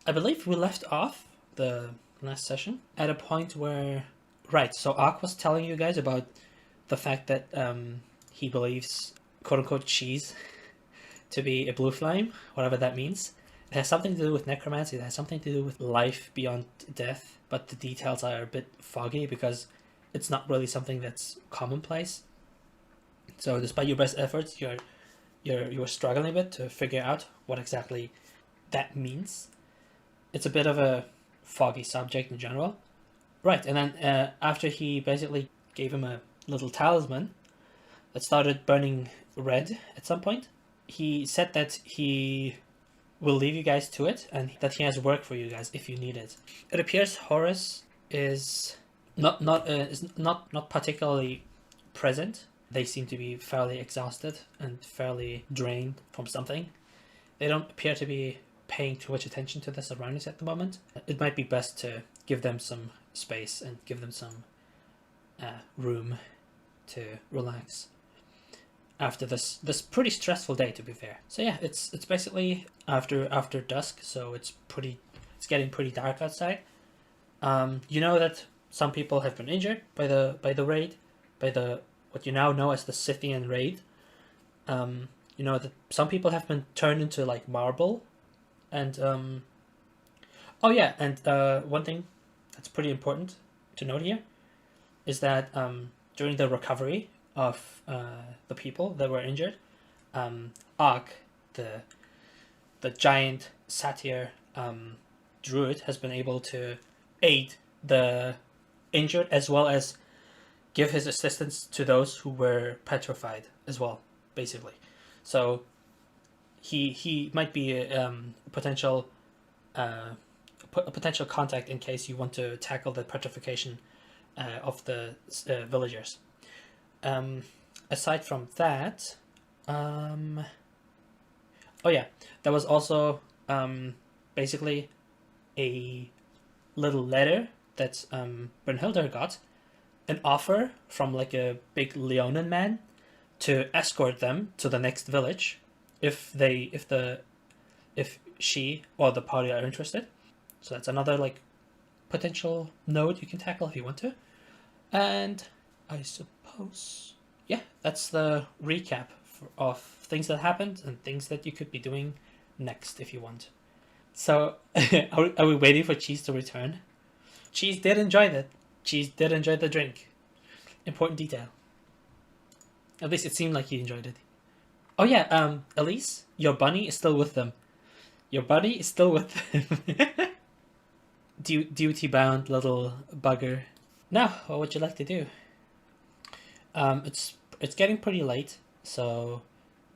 I believe we left off the last session at a point where, right, so Ark was telling you guys about the fact that he believes quote unquote cheese to be a blue flame, whatever that means. It has something to do with necromancy, it has something to do with life beyond death, but the details are a bit foggy because it's not really something that's commonplace. So despite your best efforts, you're struggling a bit to figure out what exactly that means. It's a bit of a foggy subject in general. Right, and then after he basically gave him a little talisman that started burning red at some point, he said that he will leave you guys to it and that he has work for you guys if you need it. It appears Horus is not particularly present. They seem to be fairly exhausted and fairly drained from something. They don't appear to be paying too much attention to the surroundings at the moment. It might be best to give them some space and give them some room to relax after this pretty stressful day, to be fair. So yeah, it's basically after dusk, so it's getting pretty dark outside. You know that some people have been injured by the raid, by the what you now know as the Scythian raid. You know that some people have been turned into like marble, and oh yeah, and one thing that's pretty important to note here is that during the recovery of the people that were injured, Og, the giant satyr druid, has been able to aid the injured as well as give his assistance to those who were petrified as well, basically. So he might be a potential contact in case you want to tackle the petrification of the villagers. Aside from that, oh yeah, there was also basically a little letter that Brunhilde got, an offer from like a big Leonin man to escort them to the next village if she or the party are interested. So that's another like potential node you can tackle if you want to. And I suppose, yeah, that's the recap of things that happened and things that you could be doing next if you want. So, are we waiting for Cheese to return? Cheese did enjoy that. Cheese did enjoy the drink. Important detail. At least it seemed like he enjoyed it. Oh yeah, Elise, your bunny is still with them. Your bunny is still with them. Duty bound little bugger. Now, what would you like to do? It's getting pretty late, so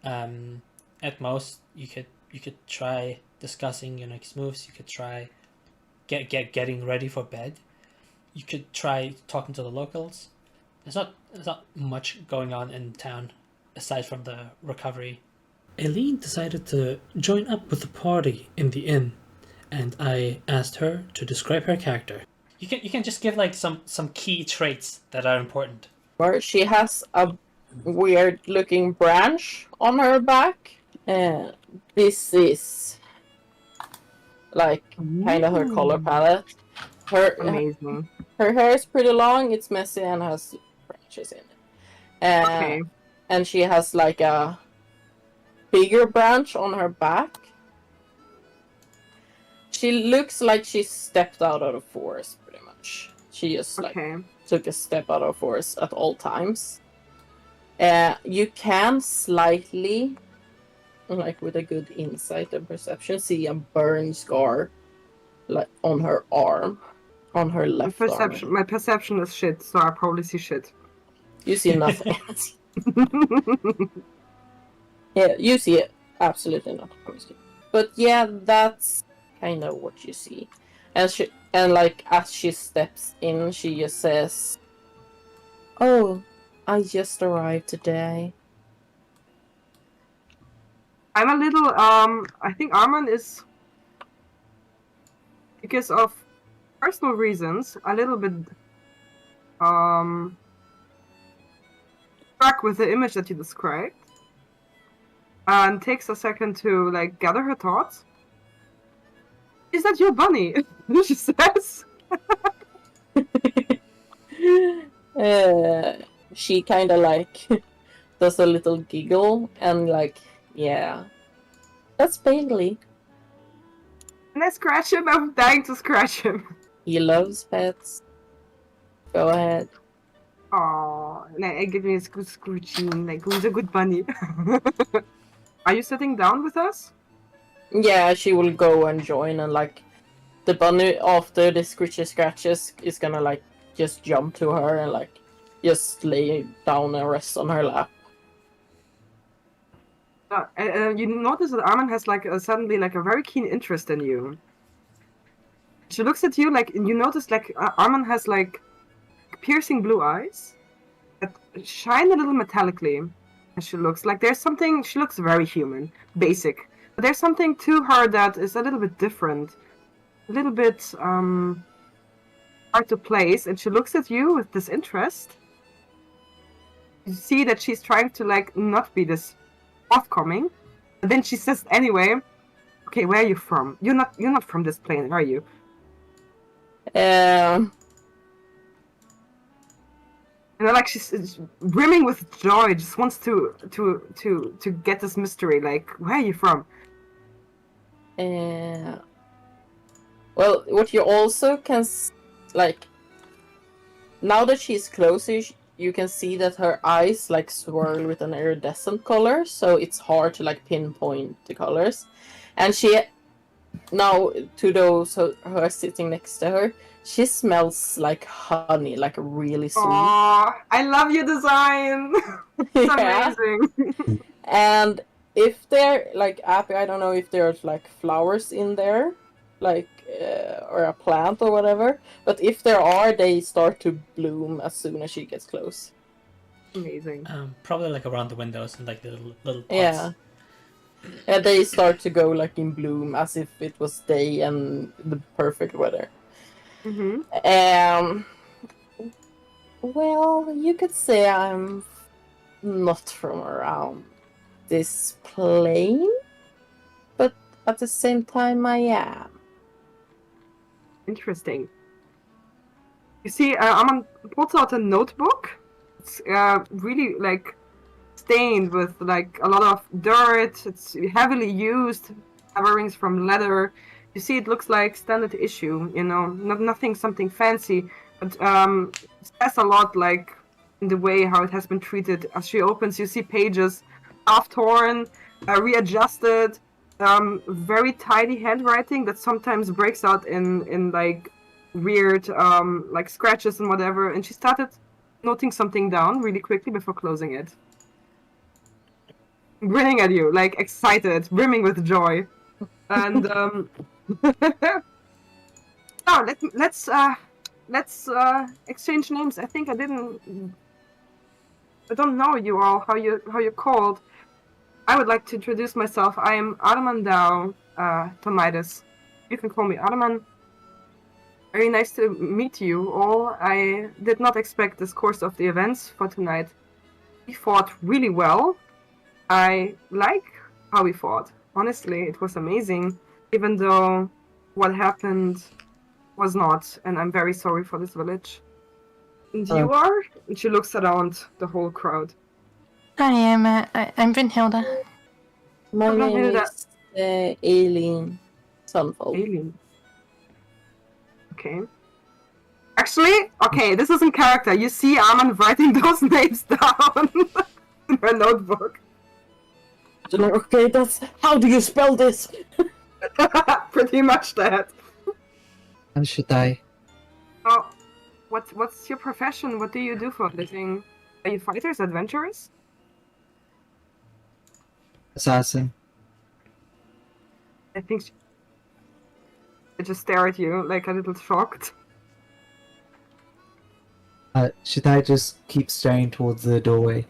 at most you could try discussing your next moves. You could try getting ready for bed. You could try talking to the locals. There's not much going on in town aside from the recovery. Aelene decided to join up with the party in the inn, and I asked her to describe her character. You can just give like some key traits that are important. Where she has a weird looking branch on her back. This is like kind of her color palette. Amazing. Her hair is pretty long, it's messy and has branches in it. Okay. And she has like a bigger branch on her back. She looks like she stepped out of the forest, pretty much. She just like took a step out of the forest at all times. You can slightly, like with a good insight and perception, see a burn scar like on her arm. On her left arm. My perception is shit, so I probably see shit. You see nothing. Yeah, you see it. Absolutely not. But yeah, that's kind of what you see. And like as she steps in, she just says, "Oh, I just arrived today." I'm a little I think Arman is, because of personal reasons, a little bit struck with the image that you described, and takes a second to like gather her thoughts, Is that your bunny? She says. She kind of like does a little giggle and like, yeah, that's Bailey. Can I scratch him? I'm dying to scratch him. He loves pets. Go ahead. Oh, I give me a scooching. Like, who's a good bunny? Are you sitting down with us? Yeah, she will go and join, and like the bunny after the scratches is gonna like just jump to her and like just lay down and rest on her lap. You notice that Arman has like suddenly like a very keen interest in you. She looks at you like you notice like Arman has like piercing blue eyes that shine a little metallically. And she looks like there's something. She looks very human, basic. But there's something to her that is a little bit different, a little bit hard to place. And she looks at you with this interest. You see that she's trying to like not be this forthcoming. But then she says anyway, "Okay, where are you from? You're not from this plane, are you?" You know, like she's brimming with joy. Just wants to get this mystery. Like, where are you from? Well, what you also can like now that she's closer, you can see that her eyes like swirl with an iridescent color, so it's hard to like pinpoint the colors. And she now to those who are sitting next to her, she smells like honey, like really sweet. Aww, I love your design. It's amazing. And if they're like Appy, I don't know if there's like flowers in there, like or a plant or whatever. But if there are, they start to bloom as soon as she gets close. Amazing. Probably like around the windows and like the little pots. Yeah. Yeah, they start to go like in bloom as if it was day and the perfect weather. Mm-hmm. Well, you could say I'm not from around this plane, but at the same time I am. Interesting. You see, Arman pulls out a notebook. It's really like stained with like a lot of dirt. It's heavily used, coverings from leather. You see, it looks like standard issue. You know, nothing something fancy, but it says a lot like in the way how it has been treated. As she opens, you see pages half torn, readjusted, very tidy handwriting that sometimes breaks out in like weird like scratches and whatever. And she started noting something down really quickly before closing it. Grinning at you, like excited, brimming with joy. And oh, let's exchange names. I think I don't know you all, how you're called. I would like to introduce myself. I am Arman Tomaitis. You can call me Arman. Very nice to meet you all. I did not expect this course of the events for tonight. We fought really well. I like how we fought. Honestly, it was amazing. Even though what happened was not, and I'm very sorry for this village. And you are? And she looks around the whole crowd. I'm Brynhilda. My name is Aelene Sunfold. Aelene. Okay. Actually, okay, this is in character. You see Arman writing those names down in her notebook. Okay, that's... How do you spell this? Pretty much that. And should I? Oh, what's your profession? What do you do for a living? Are you fighters, adventurers? Assassin. I think I just stare at you, like a little shocked. Should I just keep staring towards the doorway?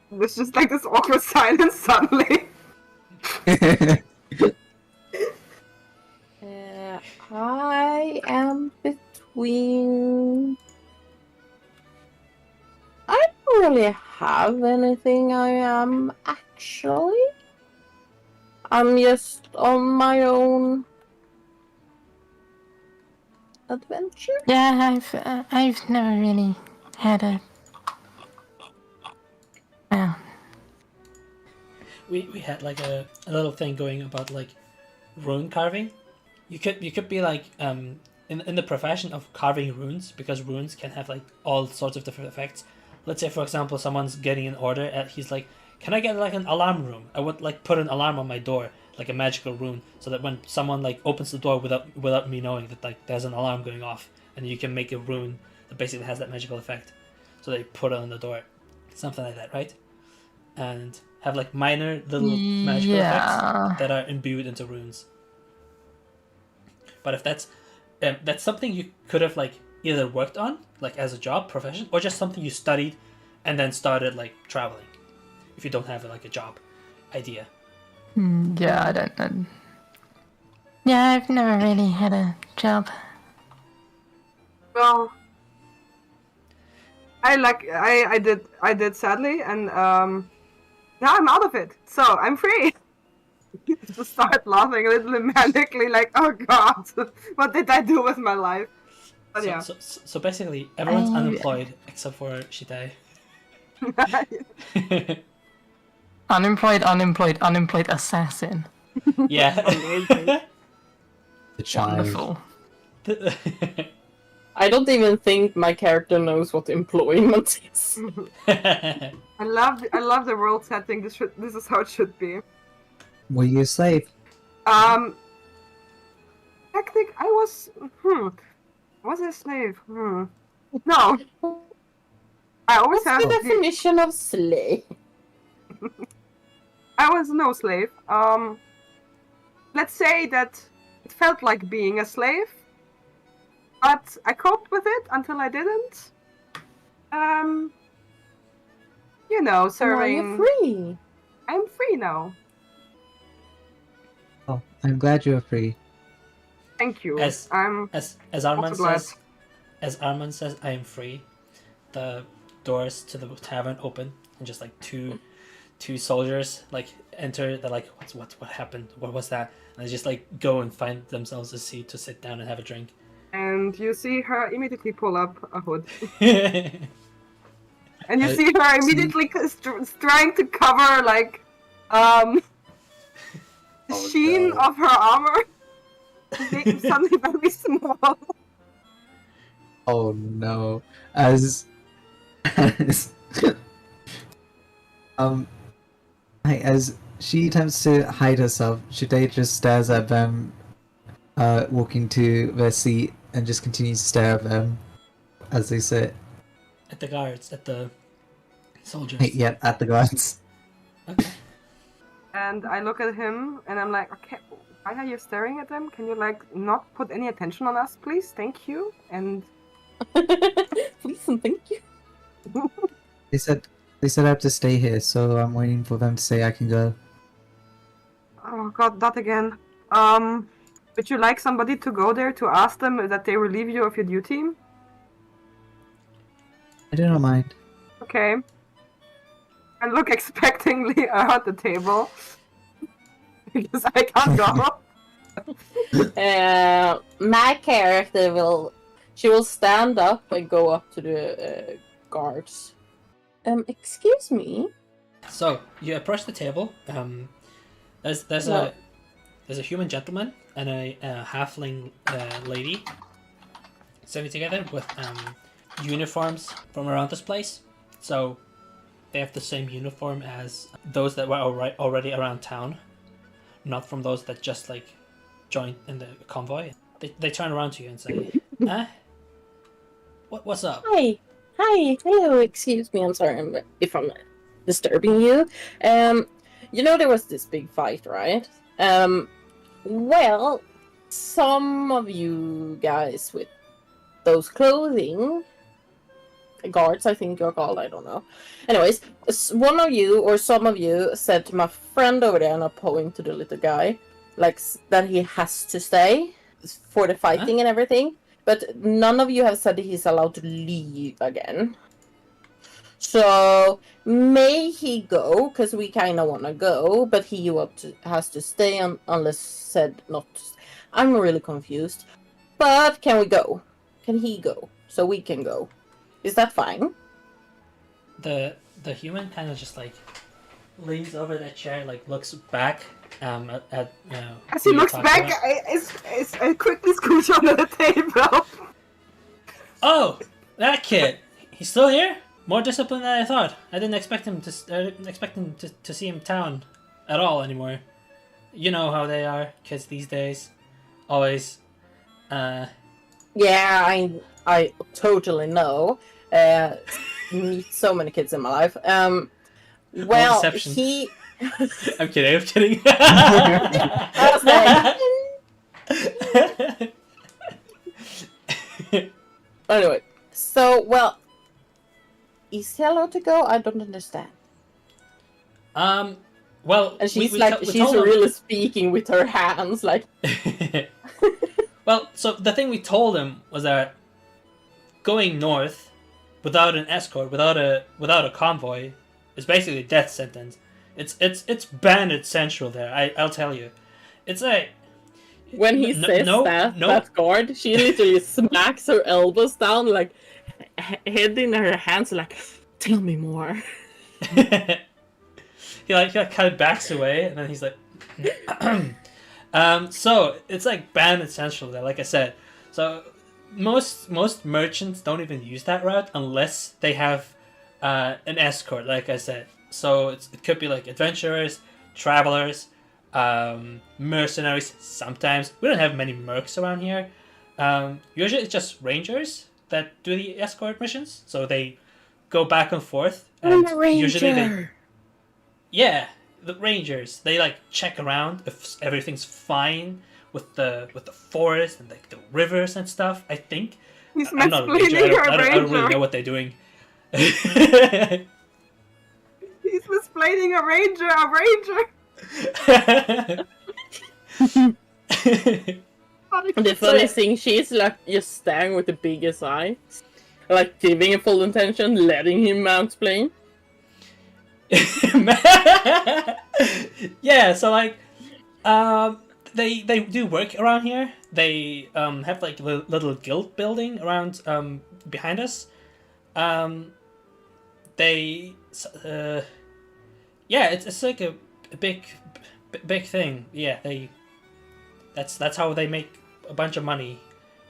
There's just like this awkward silence suddenly. I am between... I don't really have anything I am, actually. I'm just on my own adventure. Yeah, I've never really had a. Well, We had like a little thing going about like rune carving. You could be like in the profession of carving runes, because runes can have like all sorts of different effects. Let's say, for example, someone's getting an order and he's like, can I get like an alarm rune? I would like put an alarm on my door, like a magical rune, so that when someone like opens the door without me knowing that like there's an alarm going off, and you can make a rune that basically has that magical effect. So they put it on the door, something like that, right? And have like minor little magical effects that are imbued into runes. But if that's something you could have like either worked on like as a job profession, or just something you studied and then started like traveling, if you don't have like a job idea. yeah, I don't know. Yeah, I've never really had a job. Well, I did sadly, and now I'm out of it, so I'm free. Just start laughing a little manically, like, oh god, what did I do with my life? But yeah. So basically, everyone's unemployed except for Shitai. Unemployed assassin. Yeah. The child. Wonderful. I don't even think my character knows what employment is. I love the world setting. This is how it should be. Were you a slave? I think I was. Was I a slave? No. I always What's the had. definition of slave? I was no slave. Let's say that it felt like being a slave, but I coped with it until I didn't. You know, serving. Now you're free. I'm free now. Oh, I'm glad you're free. Thank you. As Arman glad. says, I am free. The doors to the tavern open, and just like two soldiers like enter. They're like, what happened? What was that? And they just like go and find themselves a seat to sit down and have a drink. And you see her immediately pull up a hood. And you see her immediately trying to cover like the sheen of her armor. Make suddenly very small. Oh no. As she attempts to hide herself, Shide just stares at them, walking to their seat, and just continues to stare at them as they sit. At the guards, at the soldiers. Yeah, at the guards. Okay. And I look at him and I'm like, okay, why are you staring at them? Can you like not put any attention on us, please? Thank you. And Please and thank you. They said I have to stay here, so I'm waiting for them to say I can go. oh god, that again. Would you like somebody to go there to ask them that they relieve you of your duty? I do not mind. Okay. I look expectingly at the table. Because I can't go. My character will stand up and go up to the guards. Excuse me. So you approach the table. There's No. a human gentleman and a halfling lady sitting together with uniforms from around this place. So they have the same uniform as those that were already around town, not from those that just like joined in the convoy. They turn around to you and say, what's up? Hi, hello. Excuse me. I'm sorry if I'm disturbing you. You know there was this big fight, right? Well, some of you guys with those clothing guards, I think you're called, I don't know. Anyways, one of you or some of you said to my friend over there, and I point to the little guy, like that he has to stay for the fighting and everything. But none of you have said that he's allowed to leave again. So may he go? Because we kind of want to go, but he has to stay unless said not to stay. I'm really confused. But can we go? Can he go? So we can go. Is that fine? The human kind of just like leans over that chair, like looks back at As he who you're looks talking back, about. I quickly scooch under the table. Oh, that kid. He's still here? More disciplined than I thought. I didn't expect him to see him town at all anymore. You know how they are, kids these days. Always. Yeah, I totally know. Meet so many kids in my life. Well, deception. he. I'm kidding. I was like, anyway, so well, is he allowed to go? I don't understand. Well, And she's we she's told him- really speaking with her hands, like. Well, so the thing we told him was that going north without an escort, without a convoy, is basically a death sentence. It's bandit central there. I'll tell you, it's like When he says that guard, she literally smacks her elbows down, like head in her hands, like, tell me more. he kind of backs away, and then he's like, so it's like bandit central there, like I said. So most merchants don't even use that route unless they have an escort, like I said. So it could be like adventurers, travelers, mercenaries. Sometimes we don't have many mercs around here. Usually it's just rangers that do the escort missions. So they go back and forth. And I'm a ranger. usually the rangers, they like check around if everything's fine with the forest and like the rivers and stuff. I think. He's I'm not a ranger. I don't really know what they're doing. He's misplacing a ranger. The funny thing, she's like just staring with the biggest eyes, like giving him full attention, letting him mansplain. Yeah, so like, they do work around here. They have like a little guild building around behind us. It's like a big thing. Yeah, that's how they make a bunch of money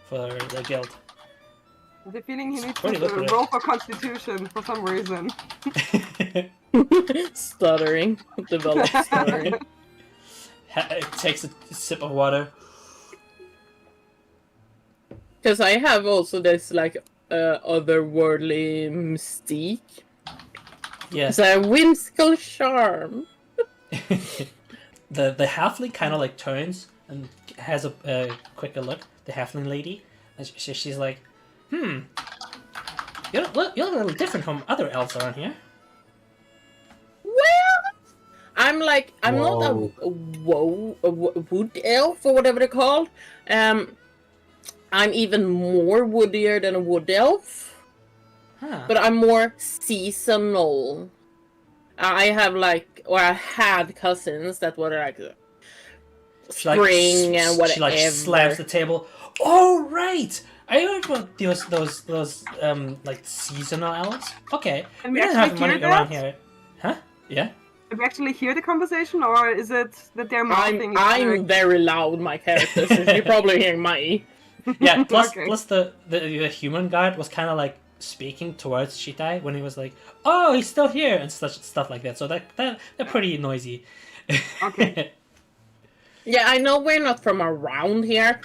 for the guild. I have the feeling he needs pretty to lucrative. roll for constitution for some reason. Stuttering, develop stuttering. It takes a sip of water. Because I have also this like otherworldly mystique. Yes. It's a whimsical charm. The halfling kind of like turns and has a quicker look. The halfling lady, and she's like, you're a little different from other elves around here. Well, I'm not a wood elf or whatever they're called. I'm even more woodier than a wood elf. Huh. But I'm more seasonal. I had cousins that were like spring and whatever. She like slams the table. Oh right, I heard about those like seasonal elves. Okay, And we we don't have actually money hear around that? here, huh? Yeah. Did we actually hear the conversation, or is it that they're mouthing? I'm very loud, my character, so you're probably hearing me. Yeah. Plus, Okay. plus the human guard was kind of like speaking towards Shitai when he was like, "Oh, he's still here," and stuff like that. So they're pretty noisy. Okay. Yeah, I know we're not from around here.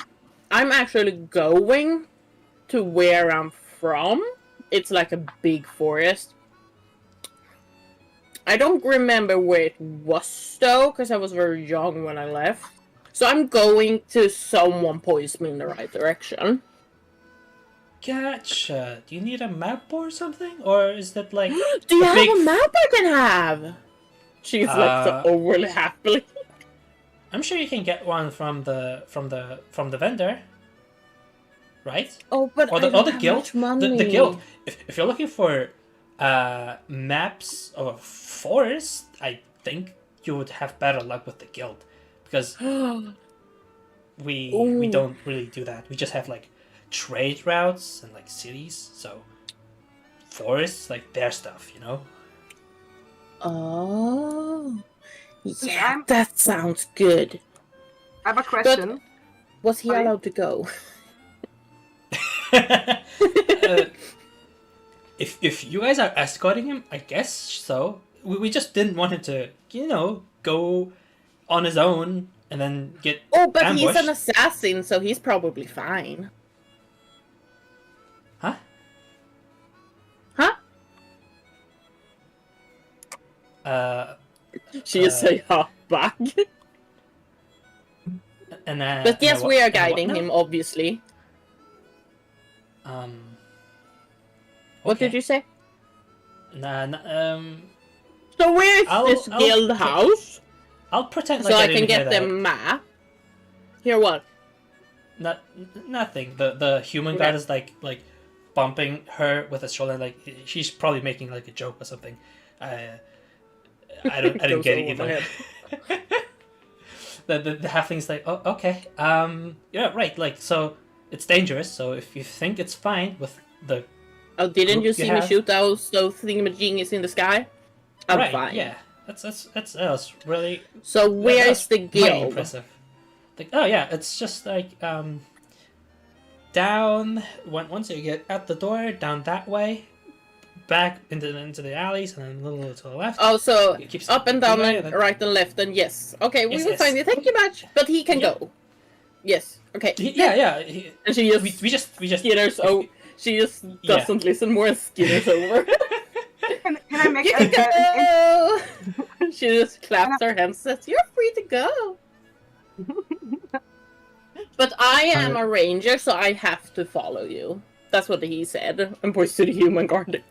I'm actually going to where I'm from. It's like a big forest. I don't remember where it was though, because I was very young when I left. So I'm going to someone points me in the right direction. Gotcha. Do you need a map or something, or is that like? Do you a have big a map I can have? She's like so overly happily. I'm sure you can get one from the vendor, right? Oh, but Or I the don't or the have guild. much money. The guild. If you're looking for maps of forest, I think you would have better luck with the guild, because we don't really do that. We just have like trade routes and like cities. So forests, like their stuff, you know. Oh, yeah, I'm- that sounds good. I have a question. Was he Sorry? allowed to go? If you guys are escorting him, I guess so. We just didn't want him to, you know, go on his own and then get Oh, but ambushed. he's an assassin, so he's probably fine. Huh? Huh? She just say hop back. And But yes, and we are and guiding now? him, obviously. What Okay. did you say? Nah, So where's I'll- this I'll- guild house? I'll pretend like So I didn't can hear get the that. map. Here, what? Nothing. The human Okay. guard is like bumping her with his shoulder, like she's probably making like a joke or something. I didn't Goes get it over my either. the halfling's like, oh, okay, yeah, right, like, so it's dangerous. So if you think it's fine with the Oh, didn't group you you see me have. shoot those thingamajiggies in the sky? I'm right, fine. yeah, that's really So where's that's the mighty guild? impressive. Like, oh yeah, it's just like down once you get out the door, down that way, back into the alleys, and then a little to the left. Oh, so It keeps up and down going, and then- right and left and yes. Okay, we Yes, will yes. find it. Thank you much. But he can Yeah. go. Yes. Okay. Yeah. And she just We just skitters. Oh, she just Yeah. doesn't listen more and skitters over. Can I make You can go. She just claps her hands. Says, "You're free to go." But I am a ranger, so I have to follow you. That's what he said. And points to the human guard.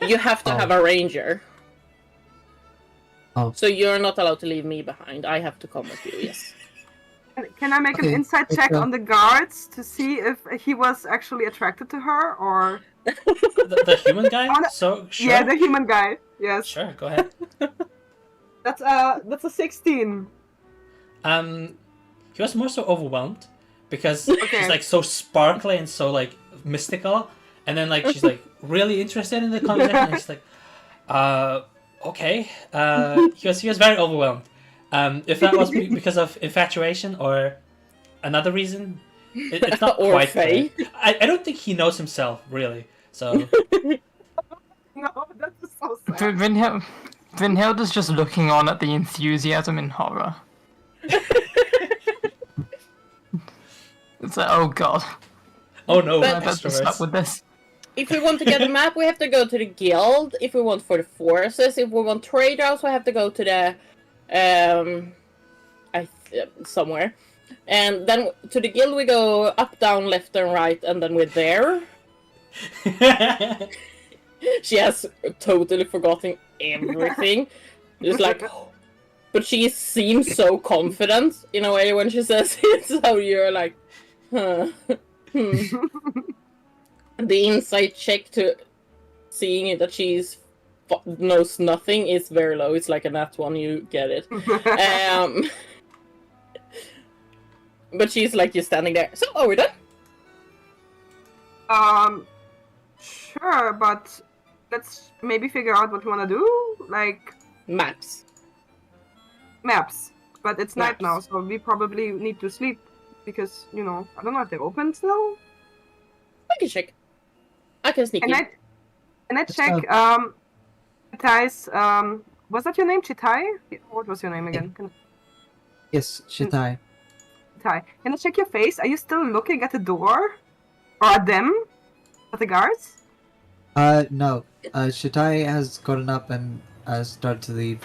You have to have a ranger. Oh. So you're not allowed to leave me behind. I have to come with you, yes. Can I make an Okay, insight let's check go. on the guards to see if he was actually attracted to her or? the human guy. Oh, no. So sure, Yeah, the human guy. Yes. sure, go ahead. That's a 16. He was more so overwhelmed because Okay. she's like so sparkly and so like mystical, and then like she's like really interested in the conversation. And she's like, okay. He was very overwhelmed. If that was because of infatuation or another reason, it's not Or quite fate. clear. I don't think he knows himself really. So No, that's so sad. Vinhilda's just looking on at the enthusiasm in horror. It's like, oh god, oh no, But- I better stop extroverts. with this. If we want to get a map, we have to go to the guild. If we want for the forces, if we want trade routes, we have to go to the somewhere. And then to the guild we go up, down, left, and right, and then we're there. She has totally forgotten everything. Just like, but she seems so confident in a way when she says it. So you're like, huh. The insight check to seeing that she's knows nothing is very low. It's like a nat one. You get it. But she's like, you're standing there. So are we done? Sure, but let's maybe figure out what we want to do. Like Maps. maps. But it's night Maps. now, so we probably need to sleep because I don't know if they're open still. I can check. I can sneak Can in. I check? Chitai's. Was that your name, Chitai? What was your name again? Yes, Shitai. Chitai. Can I check your face? Are you still looking at the door, or at them, at the guards? No. Shitai has gotten up and started to leave,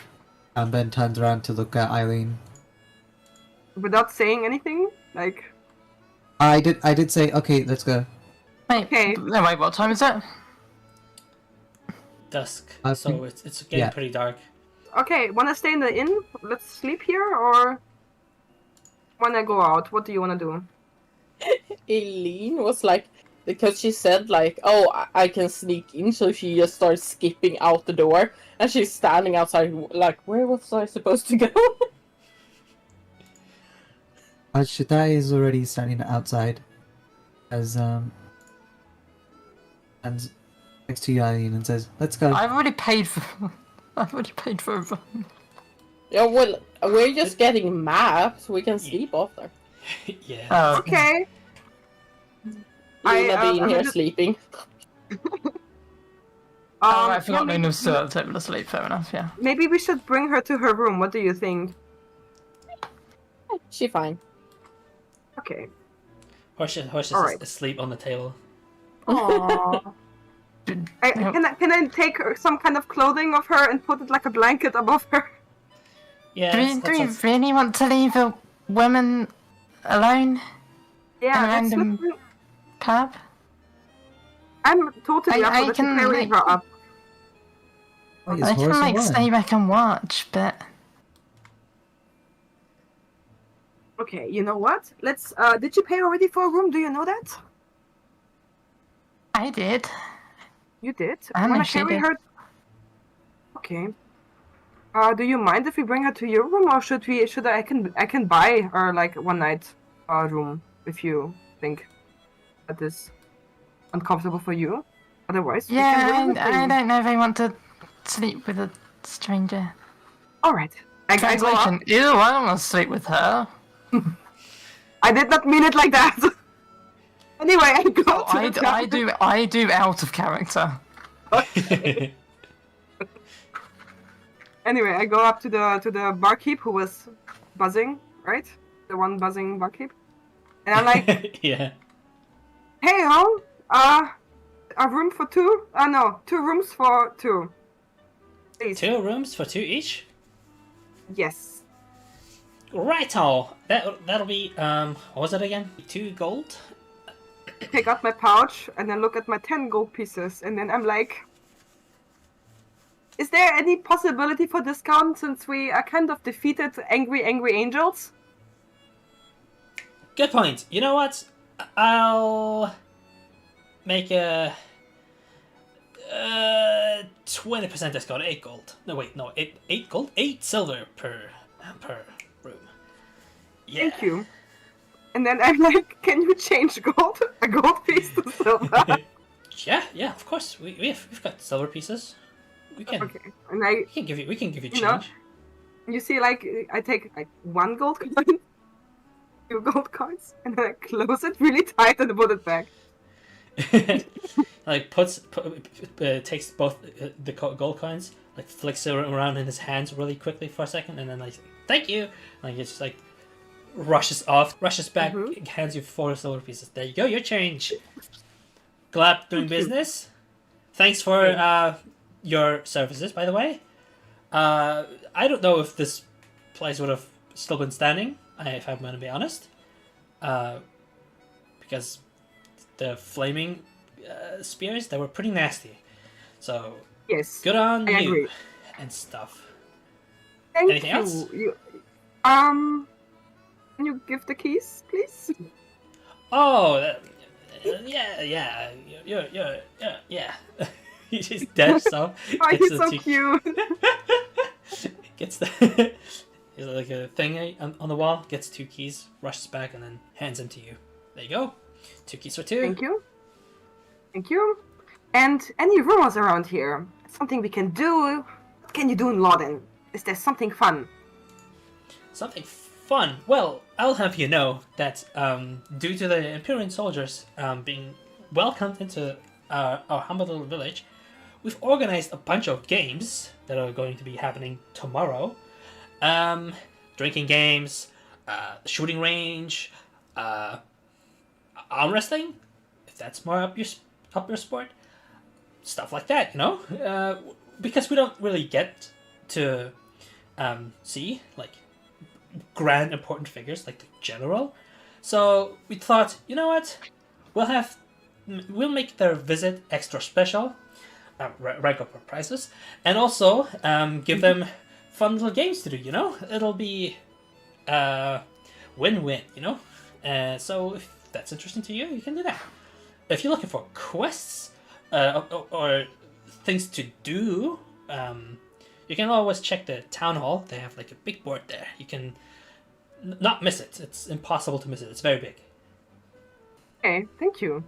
and then turns around to look at Aelene. Without saying anything, like. I did say, okay, let's go. Wait, Okay. no, wait, what time is it? Dusk, I so think- it's getting yeah. pretty dark. Okay, wanna stay in the inn? Let's sleep here, or wanna go out? What do you wanna do? Aelene was like, because she said like, "Oh, I can sneak in," so she just starts skipping out the door, and she's standing outside like, "Where was I supposed to go?" Shitai is already standing outside, as and next to you, Aelene, and says, "Let's go." I've already paid for. I've already paid for a room. Yeah, well, we're just getting maps. We can sleep after. Yeah. Oh, Okay. Luna being I'm here just- sleeping. I yeah, forgot maybe, Luna was still at the table to sleep. Fair enough. Yeah. maybe we should bring her to her room. What do you think? She fine. Okay. Horse is Alright. asleep on the table. Aww. Can I take some kind of clothing of her and put it like a blanket above her? Yeah. Do you really want to leave a woman alone Yeah, in a that's random literally- pub? I'm totally I up for can carrying make- her up. Wait, I is Horace can a like woman? stay back and watch, but Okay, you know what? Let's. Did you pay already for a room? Do you know that? I did. You did. I know Wanna she carry did. her? Okay. Do you mind if we bring her to your room, or should we? I can buy her like one night room if you think that is uncomfortable for you. Otherwise, we can Yeah, live with I you. don't know if I want to sleep with a stranger. All right. I go up. Translation: Ew, I don't want to sleep with her. I did not mean it like that. Anyway, I go to the I do out of character. Anyway, I go up to the barkeep who was buzzing, right? The one buzzing barkeep. And I'm like, Yeah. "Hey, home, a room for two? No, 2 rooms for 2. Please." 2 rooms for 2 each. Yes. Righto. That'll be what was it again? 2 gold. Take out my pouch and then look at my 10 gold pieces, and then I'm like, "Is there any possibility for discount since we are kind of defeated angry angels?" Good point. You know what? I'll make a 20% discount. 8 gold. No, wait, no, 8 gold, 8 silver per room. Yeah. Thank you. And then I'm like, "Can you change a gold piece to silver?" Yeah, of course. We've got silver pieces. We can Okay. And we can give you You know, change. you see, like, I take like 1 gold coin, 2 gold coins, and then I close it really tight and put it back. Like takes both the gold coins, like flicks it around in his hands really quickly for a second, and then like, "Thank you," like it's just like rushes back, hands you 4 silver pieces. There you go, your change. Glad doing business. Thanks for your services, by the way. I don't know if this place would have still been standing, if I'm going to be honest, because the flaming spears, they were pretty nasty. So Yes. good on I you agree. and stuff. Thank Anything you. else? Can you give the keys, please? Oh, yeah. He's just dead, so. Oh, gets he's the so two- cute. Gets the. He's like a thing on the wall, gets 2 keys, rushes back, and then hands them to you. There you go. 2 keys for 2. Thank you. Thank you. And any rumors around here? Something we can do? What can you do in Laudon? Is there something fun? Something fun. Well, I'll have you know that due to the Imperial soldiers being welcomed into our humble little village, we've organized a bunch of games that are going to be happening tomorrow. Drinking games, shooting range, arm wrestling, if that's more up your sport, stuff like that. You know, because we don't really get to see like grand important figures like the general. So we thought, you know what, we'll make their visit extra special, rank up our prices, and also give them fun little games to do. You know, it'll be win-win. You know, so if that's interesting to you, you can do that. if you're looking for quests or things to do, you can always check the town hall. They have like a big board there. You can not miss it. It's impossible to miss it. It's very big. Okay, thank you.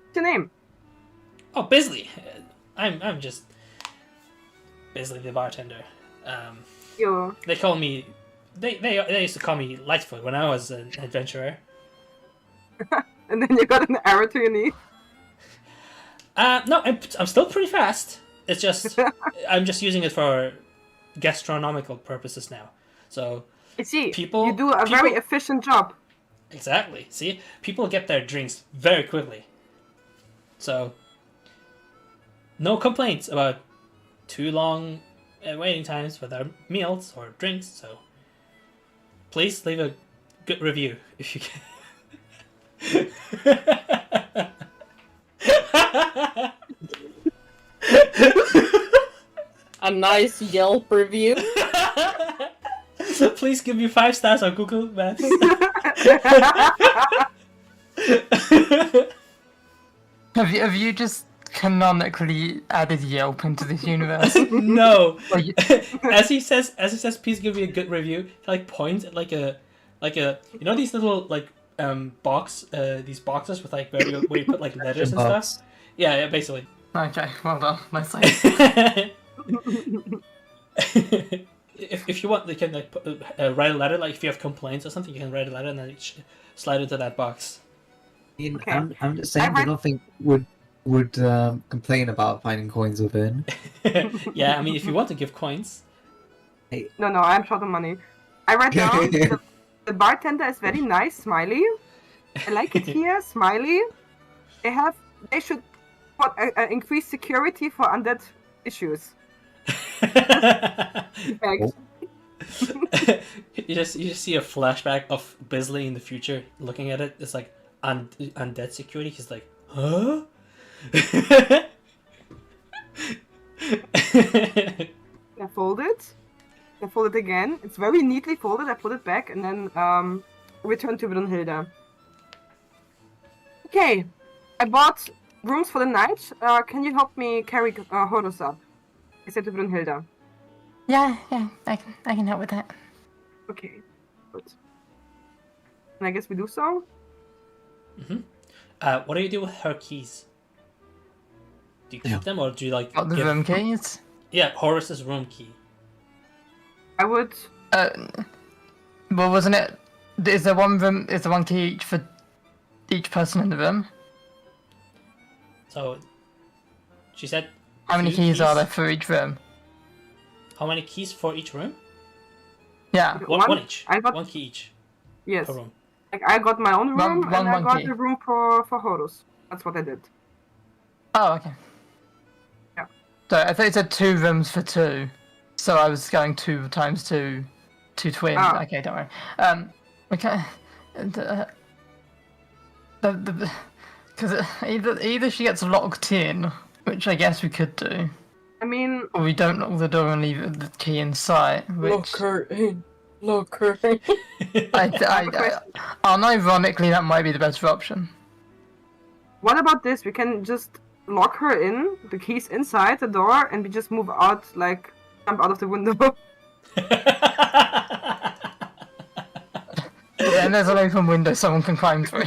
What's your name? Oh, Bisley. I'm just Bisley the bartender. You. They call me. They used to call me Lightfoot when I was an adventurer. And then you got an arrow to your knee. No, I'm still pretty fast. It's just I'm just using it for gastronomical purposes now. So I see. People- You do a people- very efficient job. exactly. See, people get their drinks very quickly. So no complaints about too long waiting times for their meals or drinks. So please leave a good review if you can. A nice Yelp review. Please give me 5 stars on Google Maps. Have you just canonically added Yelp into this universe? No. Or you- As he says, please give me a good review. He like points at like a you know these little like these boxes with like where you put like letters and Box. stuff. Yeah, basically. Okay, well done. Nicely. If you want, you can like write a letter. Like if you have complaints or something, you can write a letter and then slide into that box. I mean, Okay. I'm just saying, I don't think would complain about finding coins within. Yeah, I mean, if you want to give coins, No, I'm short on money. I write down the bartender is very nice, smiley. I like it here, smiley. They should put increase security for undead issues. Thanks. you just see a flashback of Bisley in the future looking at it. It's like undead security. He's like, huh? I fold it. I fold it again. It's very neatly folded. I put it back and then return to Brunhilde. Okay, I bought rooms for the night. Can you help me carry Horus up? I said to Brunhilde. Yeah, I can help with that. Okay, good. And I guess we do so. What do you do with her keys? Do you keep Yeah. them or do you like Got the give- room keys. Yeah, Horus's room key. I would. Well, wasn't it? Is there one room? Is there one key each for each person in the room? So she said. How many 2 keys are there for each room? How many keys for each room? Yeah. One each. I got. One key each Yes. per room. Like I got my own room One and I got key. the room for Horus. That's what I did. Oh, okay. Yeah. So I thought it said 2 rooms for 2, so I was going 2 times 2, 2 twins. Ah. Okay, don't worry. Okay. Because either she gets locked in, which I guess we could do, I mean, or we don't lock the door and leave the key in sight. Which her in. Lock her in. unironically, that might be the better option. what about this? We can just lock her in, the keys inside the door, and we just move out, like jump out of the window. But then there's an open window someone can climb through.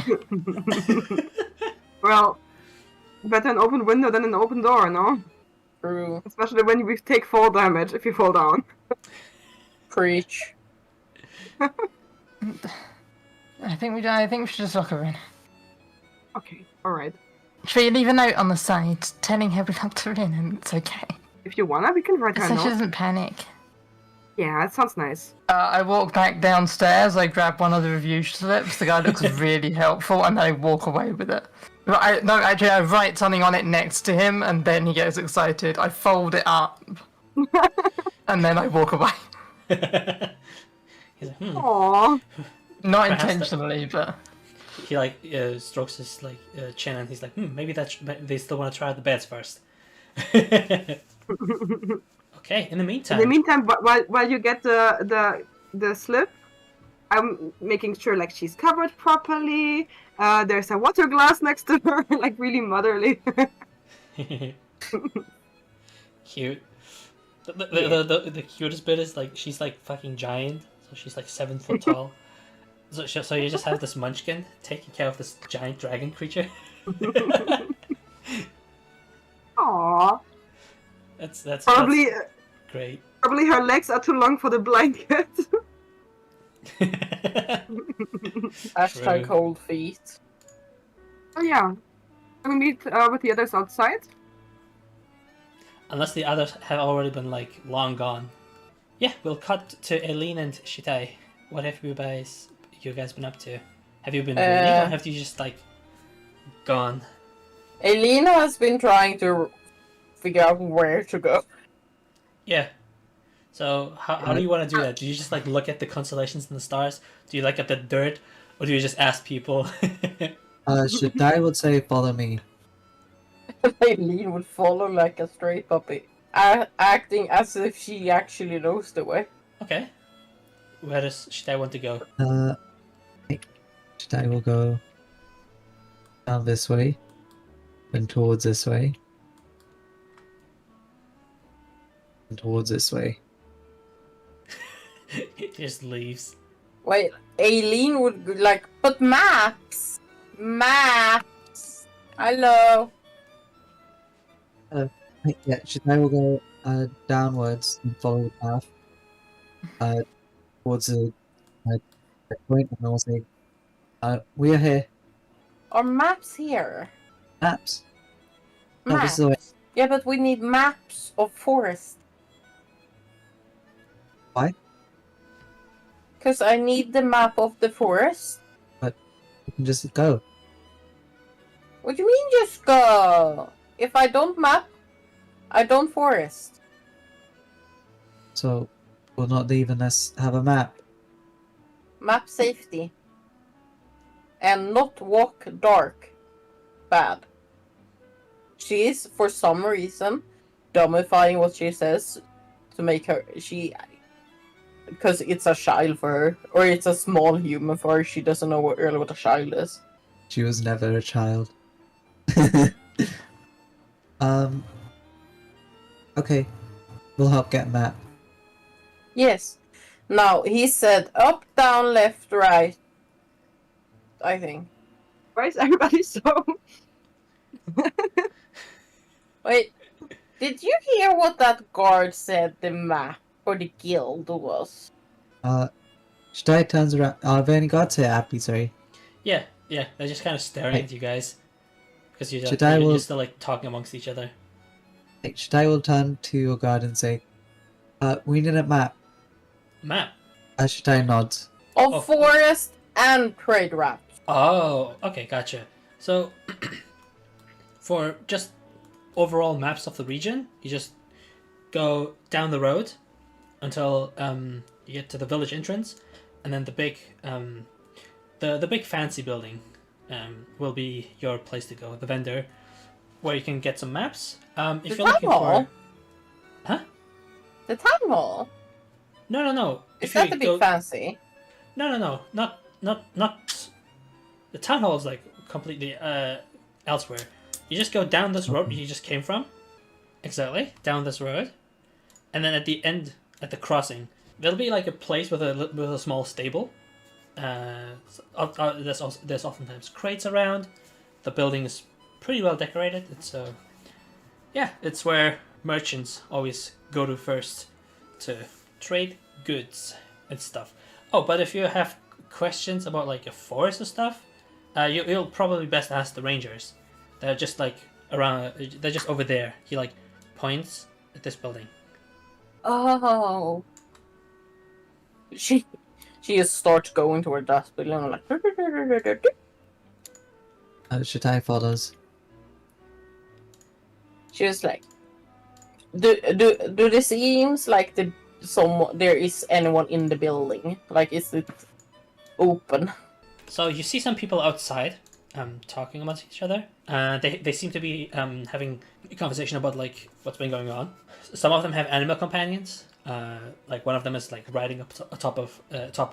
Well, better an open window than an open door, no? True. Especially when we take fall damage if you fall down. Preach. I think we should just lock her in. Okay, alright. Should we leave a note on the side telling her we locked her in and it's okay? If you wanna, we can write her a So she note. doesn't panic. Yeah, that sounds nice. I walk back downstairs, I grab one of the review slips, the guy looks really helpful, and then I walk away with it. I write something on it next to him, and then he gets excited. I fold it up, and then I walk away. He's like, Aww. Not Perhaps intentionally, but... He like strokes his like chin and he's like, maybe they still want to try out the beds first. Okay. In the meantime. In the meantime, while you get the slip, I'm making sure like she's covered properly. There's a water glass next to her, like really motherly. Cute. The cutest bit is like she's like fucking giant, so she's like 7 foot tall. So you just have this munchkin taking care of this giant dragon creature. Aww. That's Probably great. probably her legs are too long for the blanket. Hashtag cold feet. Oh yeah. Can we meet with the others outside? Unless the others have already been like long gone. Yeah, we'll cut to Aelene and Shitai. What have you guys been up to? Have you been reading or have you just like gone? Aelene has been trying to figure out where to go. Yeah. So how do you want to do that? Do you just like look at the constellations and the stars? Do you look at the dirt, or do you just ask people? Shitai would say, follow me. Aelene would follow like a stray puppy, acting as if she actually knows the way. Okay. Where does Shitai want to go? Shitai will go down this way, and towards this way, and towards this way. It just leaves. Wait, Aelene would like, but maps! Maps! Hello! Yeah, Shitai will go downwards and follow the path towards the point, and I will say, we are here. Are maps here? Maps. No, this Maps. is the way. Yeah, but we need maps of forest. Why? Because I need the map of the forest. You can just go. What do you mean just go? If I don't map, I don't forest. So, we'll not leave unless have a map. Map safety. And not walk dark. Bad. She is, for some reason, dumbifying what she says to make her... Because it's a child for her. Or it's a small human for her. She doesn't know really what a child is. She was never a child. Okay. We'll help get a map. Yes. Now, he said up, down, left, right. I think. Why is everybody so? Wait. Did you hear what that guard said the map for the guild was? Shitai turns around. Have any gods here, Appy, sorry. Yeah, they're just kind of staring Hey. at you guys. Because you're Shitai will- just still like talking amongst each other. Shitai will turn to your guard and say, we need a map. Map. Shitai nods. Of Oh. forest and trade routes. Oh, okay, gotcha. So, for just overall maps of the region, you just go down the road until you get to the village entrance, and then the big the big fancy building will be your place to go. The vendor, where you can get some maps. If The you're town looking hall? for, huh? The town hall. No. Is If that you the big go- fancy? No, not. The town hall is like completely elsewhere. You just go down this road you just came from, exactly down this road, and then at the end, at the crossing, there'll be like a place with a small stable. There's oftentimes crates around. The building is pretty well decorated. It's where merchants always go to first to trade goods and stuff. Oh, but if you have questions about like a forest and stuff, you'll probably best ask the rangers. They're just like around. They're just over there. He like points at this building. Oh. She just starts going toward that building and like. Shitai follows. She was like, do it seems like there is anyone in the building? Like, is it open? So you see some people outside, talking amongst each other. They seem to be having a conversation about like what's been going on. Some of them have animal companions. Like one of them is like riding up atop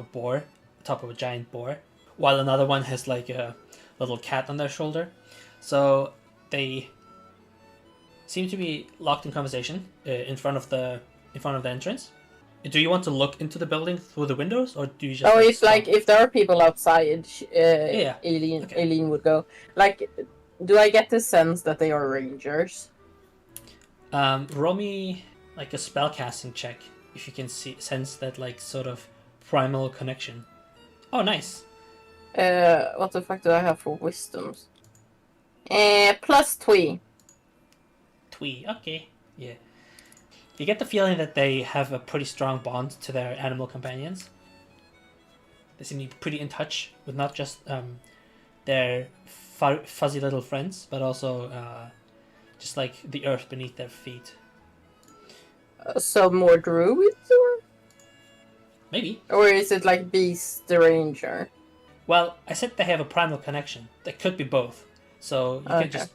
a boar top of a giant boar, while another one has like a little cat on their shoulder. So they seem to be locked in conversation in front of the entrance. Do you want to look into the building through the windows, or do you just? Oh, like, it's stop? like if there are people outside, Yeah. Aelene, Okay. Aelene would go. Like, do I get the sense that they are rangers? Roll me like a spellcasting check if you can sense that like sort of primal connection. Oh, nice. What the fuck do I have for wisdoms? +3. Twee. Okay. Yeah. You get the feeling that they have a pretty strong bond to their animal companions. They seem to be pretty in touch with not just their fuzzy little friends, but also just like the earth beneath their feet. So more druids, Maybe. or is it like Beast the Ranger? Well, I said they have a primal connection. That could be both. So you can just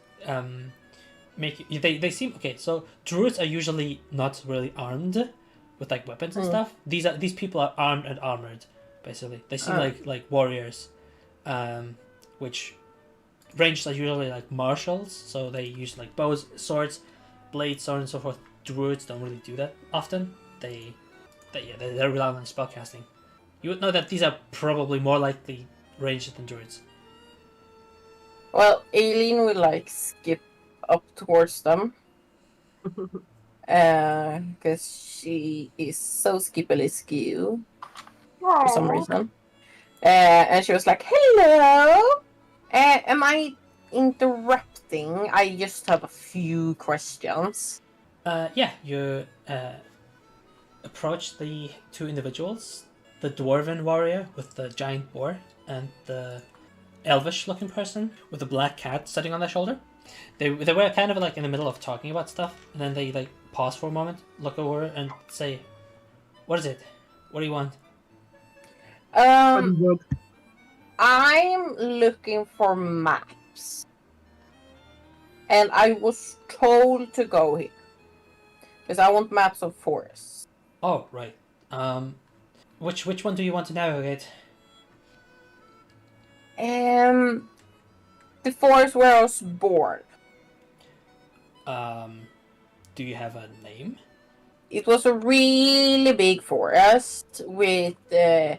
make it, they seem okay. So druids are usually not really armed with like weapons and stuff. These people are armed and armored, basically. They seem like warriors, which rangers are usually like martials. So they use like bows, swords, blades, so on and so forth. Druids don't really do that often. They're relying on spellcasting. You would know that these are probably more likely rangers than druids. Well, Aelene will like skip up towards them. Because she is so skippily skew for some reason. And she was like, "Hello! Am I interrupting? I just have a few questions." Yeah, you approach the two individuals, the dwarven warrior with the giant boar and the elvish-looking person with the black cat sitting on their shoulder. They were kind of like in the middle of talking about stuff, and then they like pause for a moment, look over, and say, "What is it? What do you want?" I'm looking for maps, and I was told to go here because I want maps of forests. Oh, right. Which one do you want to navigate? The forest where I was born. Do you have a name? It was a really big forest with I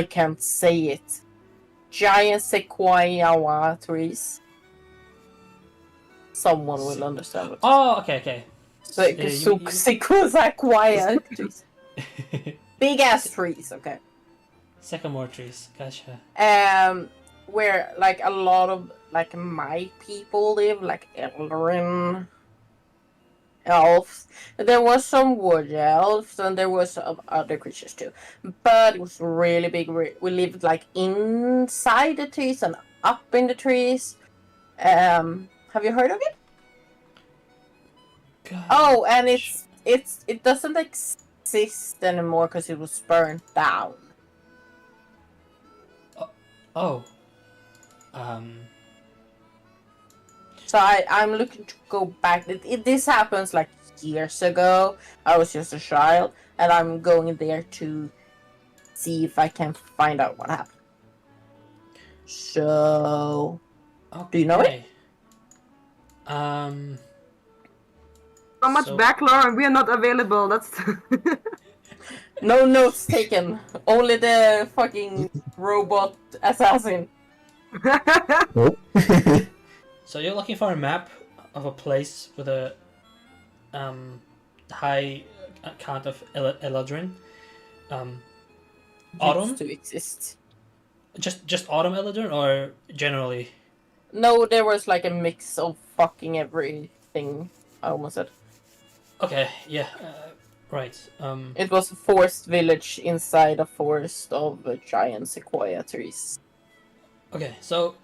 can't say it. Giant sequoia trees. Someone will understand what. Oh, okay. Sequoia trees. Big ass trees, okay. Sycamore trees, gotcha. Where like a lot of like my people live, like Elrin elves. There was some wood elves and there was some other creatures too, but it was really big. We lived like inside the trees and up in the trees. Have you heard of it? Gotcha. Oh, and it doesn't exist anymore because it was burned down. Oh. So I'm looking to go back. This happens like years ago. I was just a child, and I'm going there to see if I can find out what happened. So, do you know it? So much backlore and we are not available. That's No notes taken. Only the fucking robot assassin. Oh. So you're looking for a map of a place with a high count of Eladrin. Autumn? Used to exist. Just Autumn Eladrin, or generally? No, there was like a mix of fucking everything. I almost said. Okay, yeah, right. It was a forest village inside a forest of giant sequoia trees. Okay, so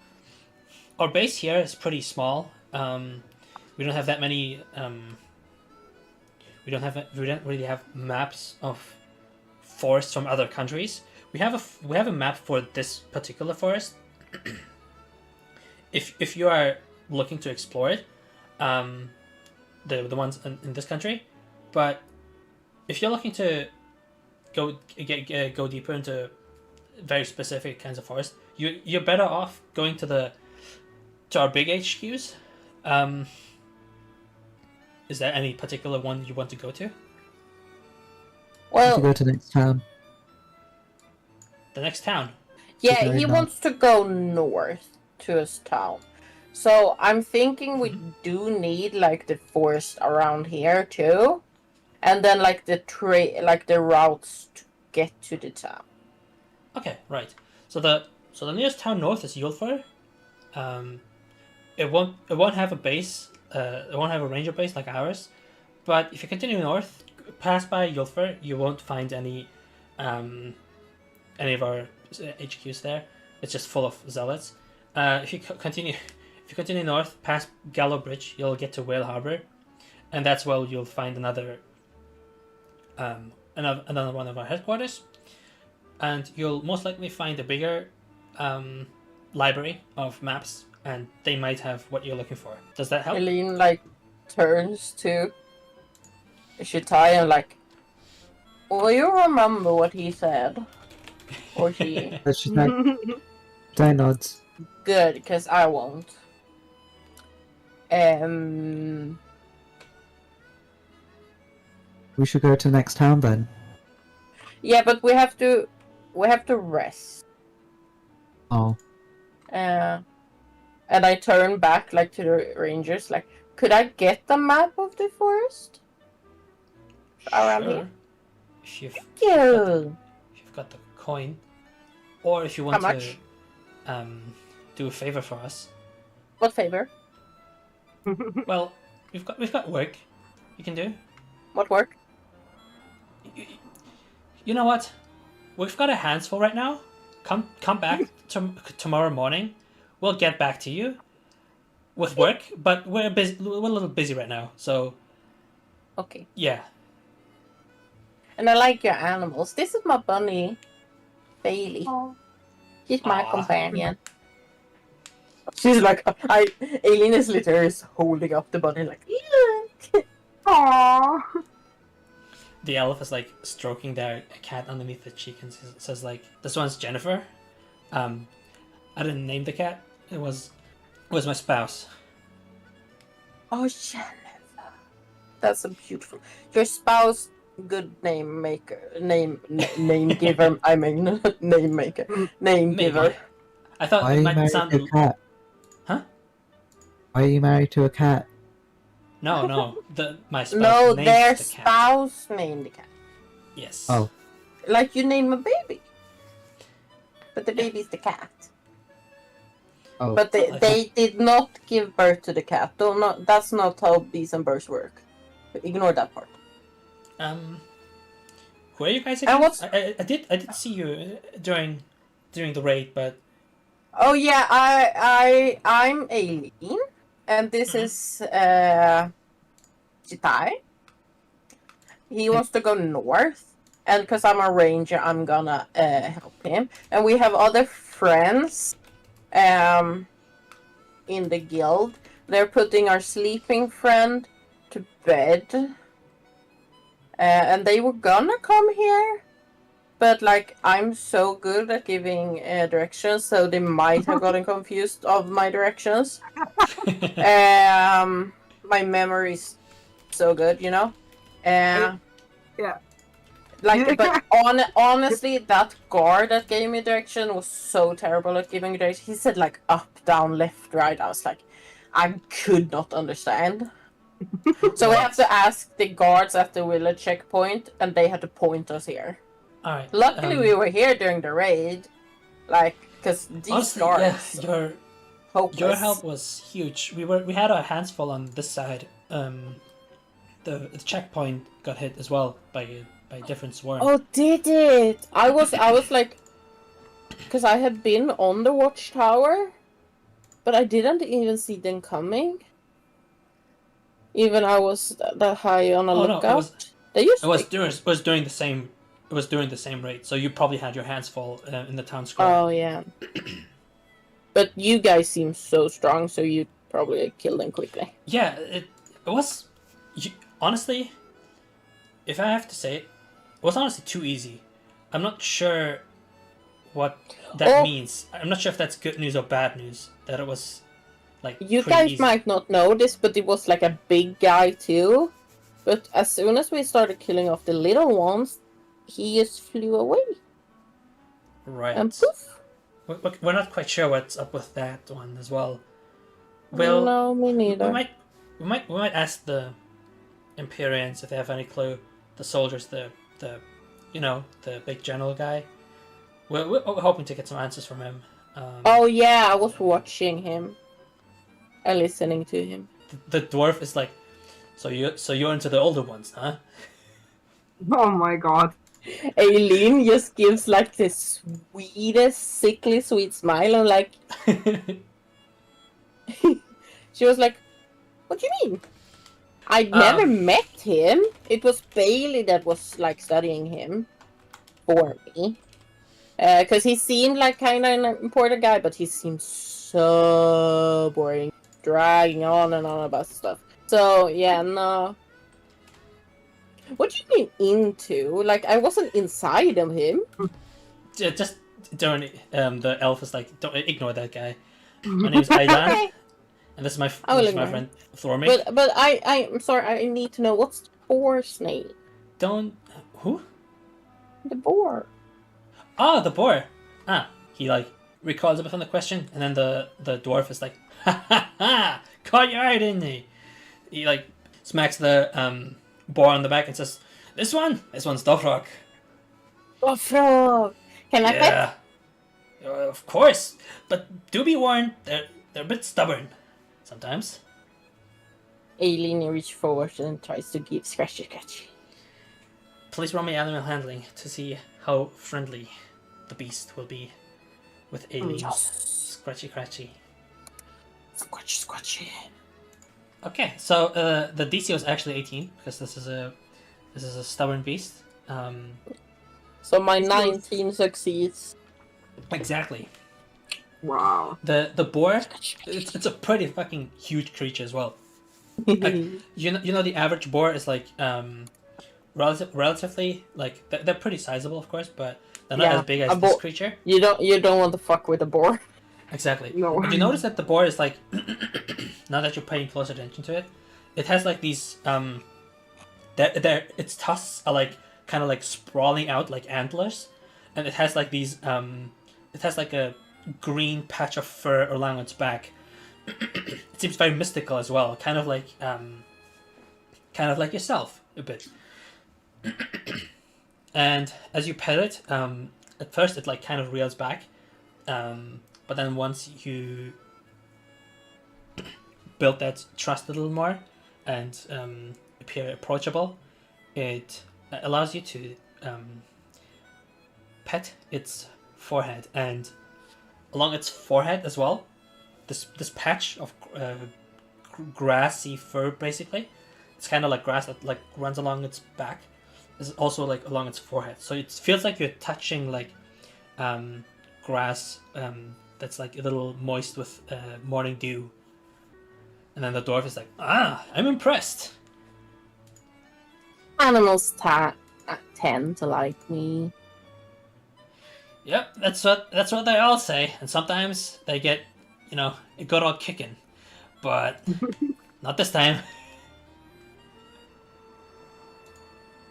our base here is pretty small. We don't have that many. We don't really have maps of forests from other countries. We have a map for this particular forest. If you are looking to explore it, the ones in this country, but if you're looking to go deeper into very specific kinds of forest, you're better off going to our big HQs. Is there any particular one you want to go to? To Well, go to the next town. The next town. yeah, very he north. wants to go north to his town. So I'm thinking we do need like the forest around here too, and then like the routes to get to the town. Okay, right. So the nearest town north is Yulfur. It won't have a base. It won't have a ranger base like ours. But if you continue north, pass by Yulfur, you won't find any of our HQs there. It's just full of zealots. If you continue north, past Gallow Bridge, you'll get to Whale Harbor, and that's where you'll find another one of our headquarters. And you'll most likely find a bigger library of maps, and they might have what you're looking for. Does that help? Aelene like turns to Shitai and like, will you remember what he said? Or she? But she's like, die nods. Good, because I won't. We should go to the next town then. Yeah, but we have to rest. Oh. And I turn back like to the rangers, like, could I get the map of the forest? Around here? If you've Thank you. got the coin, or if you want How much? to do a favor for us. What favor? Well, we've got work you can do. What work? You know what? We've got our hands full right now. Come back tomorrow morning. We'll get back to you with work, but we're busy. We're a little busy right now, so Okay. yeah. And I like your animals. This is my bunny, Bailey. She's my Aw. companion. She's like, Aelene is literally holding up the bunny like, look. Aww. The elf is like stroking their cat underneath the cheek and says like, "This one's Jennifer. I didn't name the cat. It was my spouse." Oh, Jennifer. That's a beautiful. Your spouse, good name maker, name giver. I mean, name maker, name Maybe. giver. I thought Why are it you might married sound. to a cat? Huh? Why are you married to a cat? No. My spouse. No, named their the cat. spouse named the cat. Yes. Oh. Like you name a baby, but the baby's the cat. Oh. But I thought- they did not give birth to the cat. That's not how bees and birds work. Ignore that part. Who are you guys And again? what's- I did see you during the raid, but Oh yeah, I'm Aelene, and this is Jitai. He wants to go north, and because I'm a ranger, I'm gonna help him. And we have other friends, in the guild. They're putting our sleeping friend to bed, and they were gonna come here. But like I'm so good at giving directions, so they might have gotten confused of my directions. My memory's so good, you know. Yeah. Like, but honestly, that guard that gave me direction was so terrible at giving direction. He said like up, down, left, right. I was like, I could not understand. So we have to ask the guards at the village checkpoint, and they had to point us here. all right. Luckily, we were here during the raid, like, because these honestly, guards yeah, are hopeless. your help was huge. We had our hands full on this side. The checkpoint got hit as well by a different swarm. Oh, did it? I was like, because I had been on the watchtower, but I didn't even see them coming. Even I was that high on a Oh, no, lookout. They used It was during the same. It was during the same raid, so you probably had your hands full in the town square. Oh yeah. But you guys seem so strong, so you probably killed them quickly. Yeah, it was honestly, if I have to say it, was honestly too easy. I'm not sure what that Oh. means. I'm not sure if that's good news or bad news. That it was like You pretty guys easy. might not know this, but it was like a big guy too. But as soon as we started killing off the little ones, he just flew away. Right. And poof. We're not quite sure what's up with that one as well. Well, No, me neither. we might ask the Empyreans if they have any clue. The soldiers, the big general guy. We're hoping to get some answers from him. Oh yeah, I was watching him and listening to him. The dwarf is like, so you're into the older ones, huh? Oh my god. Aelene just gives like the sweetest, sickly sweet smile and like she was like, "What do you mean?" I'd never met him. It was Bailey that was like studying him for me. Because he seemed like kind of an important guy, but he seemed so boring, dragging on and on about stuff. So yeah, no. What do you mean into? Like I wasn't inside of him. Just don't. The elf is like, don't ignore that guy. My name's Aidan, Okay. and this is my I will this is my ignore friend Thormig. But I'm sorry. I need to know what's the boar's name. Don't who? The boar. Ah, the boar. He like recalls a bit from the question, and then the dwarf is like, ha ha ha, caught your eye, didn't he? He like smacks the boar on the back and says, this one's Dofrog. Oh, frog. Can I pet? Yeah, of course. But do be warned, they're a bit stubborn sometimes. Aelene reaches forward and tries to give scratchy. Please roll me animal handling to see how friendly the beast will be with Aelene's scratchy. Scratchy. Okay, so the DC was actually 18 because this is a stubborn beast. So my 19 succeeds. Exactly. Wow. The boar, it's a pretty fucking huge creature as well. Like, you know the average boar is like relatively like they're pretty sizable, of course, but they're not Yeah, as big as a this boar- creature. You don't want to fuck with a boar. Exactly. No. But you notice that the boar is like, now that you're paying close attention to it, it has like these its tusks are like kind of like sprawling out like antlers, and it has like these it has like a green patch of fur along its back. It seems very mystical as well, kind of like yourself a bit. And as you pet it, at first it like kind of reels back, but then once you build that trust a little more and appear approachable, it allows you to pet its forehead, and along its forehead as well, this patch of grassy fur, basically, it's kind of like grass that like runs along its back, is also like along its forehead. So it feels like you're touching like grass that's like a little moist with morning dew. And then the dwarf is like, I'm impressed. Animals tend to like me. Yep, that's what they all say, and sometimes they get, a good old kicking, but not this time.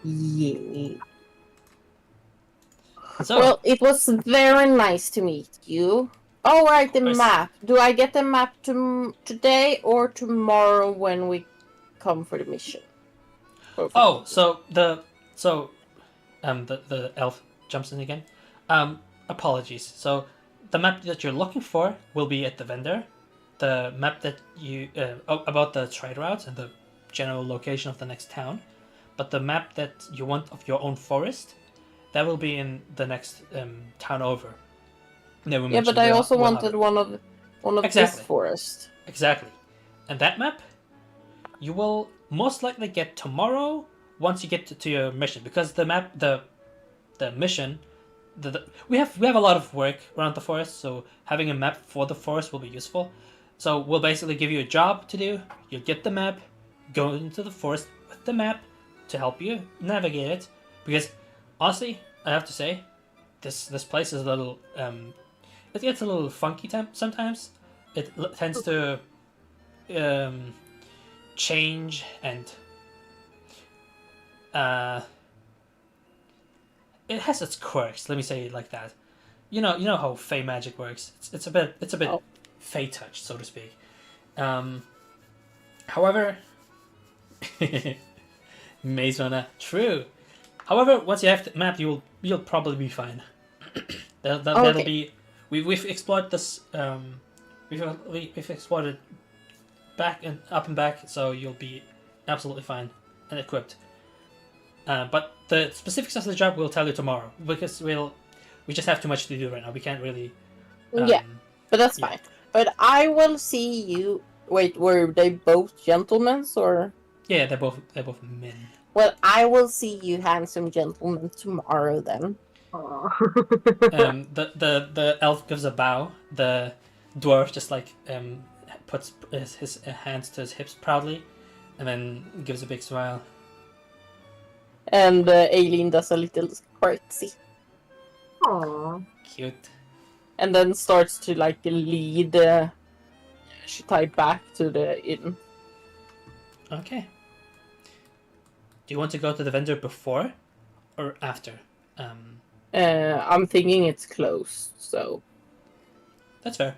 Yeah. So, Well, it was very nice to meet you. Oh, right, the course. map. Do I get the map today or tomorrow when we come for the mission? the elf jumps in again. Apologies. So the map that you're looking for will be at the vendor. The map that you about the trade routes and the general location of the next town, but the map that you want of your own forest, that will be in the next town over. Yeah, but I also wanted one of Exactly. this forest. Exactly. And that map, you will most likely get tomorrow once you get to your mission, because the map, the mission, we have a lot of work around the forest, so having a map for the forest will be useful. So we'll basically give you a job to do. You'll get the map, go into the forest with the map to help you navigate it. Because honestly, I have to say, this place is a little it gets a little funky sometimes. It tends to change and it has its quirks. Let me say it like that. You know how Fey magic works. It's a bit Oh. Fey touched, so to speak. However, Maze Runner, true. However, once you have the map, you'll probably be fine. That'll Okay. be. We've explored this. We've explored it back and up and back, so you'll be absolutely fine and equipped. But the specifics of the job we'll tell you tomorrow because we just have too much to do right now. We can't really. Yeah, but that's yeah. fine. But I will see you. Wait, were they both gentlemen or? Yeah, they're both men. Well, I will see you, handsome gentlemen, tomorrow then. Aw. The elf gives a bow. The dwarf just like puts his hands to his hips proudly, and then gives a big smile. And Aelene does a little curtsy. Aw. Cute. And then starts to like lead Shitai back to the inn. Okay. Do you want to go to the vendor before or after? I'm thinking it's closed, so That's fair.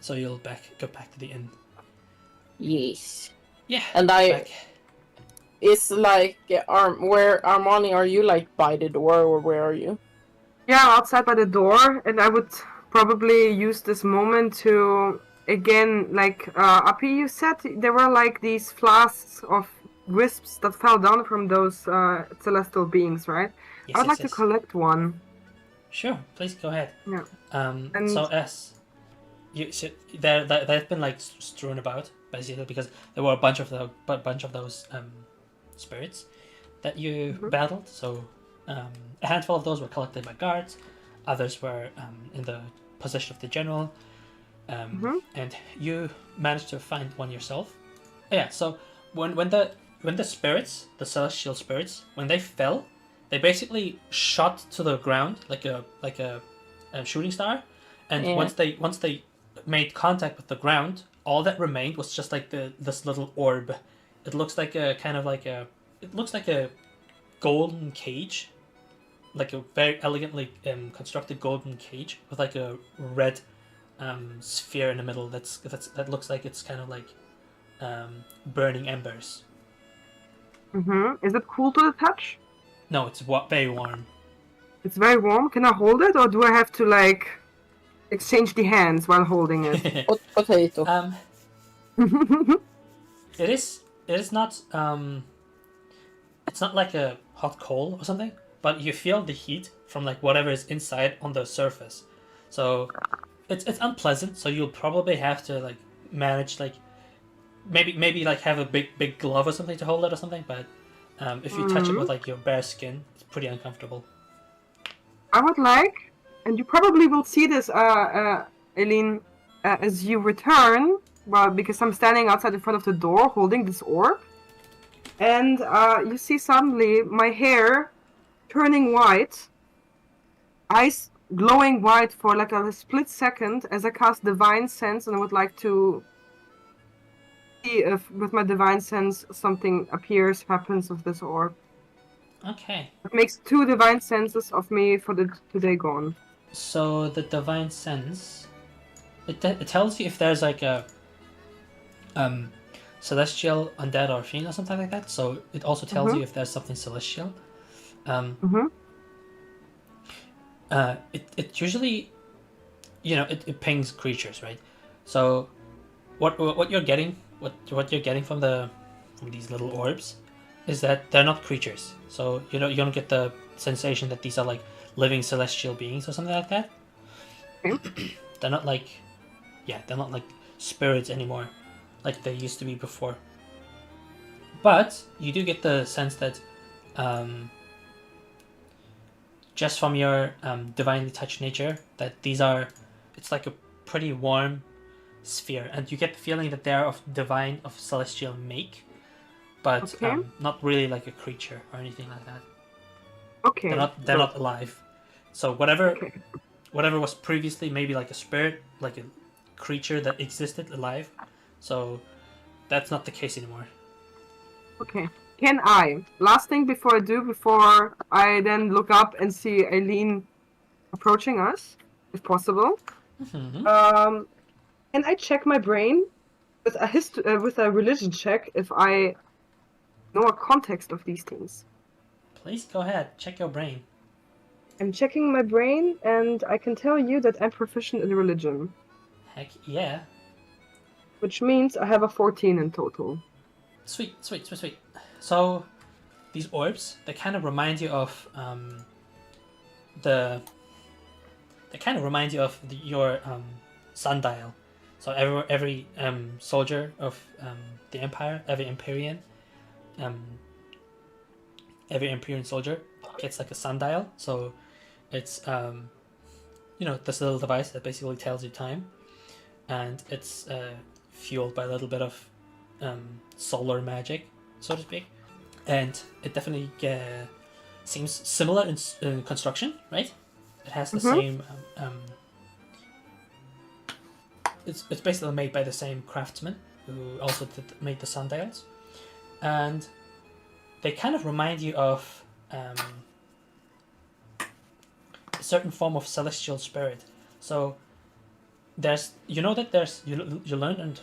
So you'll go back to the inn. yes. Yeah. And I back. it's like where Armani, are you like by the door or where are you? Yeah, outside by the door, and I would probably use this moment to again, like Api, you said there were like these flasks of wisps that fell down from those celestial beings, right? Yes, I would yes, like to yes. collect one. Sure, please go ahead. Yeah. And so as you should, they've been like strewn about basically because there were a bunch of those spirits that you battled. So a handful of those were collected by guards, others were in the possession of the general, and you managed to find one yourself. Yeah. So when the spirits, the celestial spirits, when they fell, they basically shot to the ground like a shooting star, and Yeah. once they made contact with the ground, all that remained was just like this little orb. It looks like a golden cage, like a very elegantly constructed golden cage with like a red sphere in the middle. That looks like it's kind of like burning embers. Is it cool to the touch? No, it's very warm. It's very warm. Can I hold it, or do I have to like exchange the hands while holding it? Potato. It is not it's not like a hot coal or something, but you feel the heat from like whatever is inside on the surface. So it's unpleasant, so you'll probably have to like manage like maybe like have a big glove or something to hold it or something, but if you touch it with like your bare skin, it's pretty uncomfortable. I would like, and you probably will see this, Aelene, as you return, well, because I'm standing outside in front of the door holding this orb, and you see suddenly my hair turning white, eyes glowing white for like a split second as I cast Divine Sense, and I would like to see if with my Divine Sense something happens with this orb. Okay. It makes 2 Divine Senses of me for the today gone. So the divine sense, it tells you if there's like a celestial, undead, or fiend or something like that. So it also tells you if there's something celestial. It usually, it pings creatures, right? So what you're getting from these little orbs is that they're not creatures. So you don't get the sensation that these are like living celestial beings or something like that. Okay. They're not like spirits anymore, like they used to be before. But you do get the sense that just from your divinely touched nature, that it's like a pretty warm sphere, and you get the feeling that they're of celestial make, but Okay. not really like a creature or anything like that. Okay. They're not alive. So whatever Okay. was previously maybe like a spirit, like a creature that existed alive. So that's not the case anymore. Okay. Can I? Last thing before I then look up and see Aelene approaching us, if possible. Mm-hmm. Can I check my brain with a religion check if I know a context of these things? Please go ahead, check your brain. I'm checking my brain, and I can tell you that I'm proficient in religion, Heck yeah. which means I have a 14 in total. Sweet. So these orbs, they kind of remind you of your sundial. So every soldier of the Empire, every Empyrean soldier gets like a sundial. So it's this little device that basically tells you time, and it's fueled by a little bit of solar magic, so to speak, and it definitely seems similar in construction, right? It has the same. It's basically made by the same craftsman who also made the sundials, and they kind of remind you of a certain form of celestial spirit. So you learn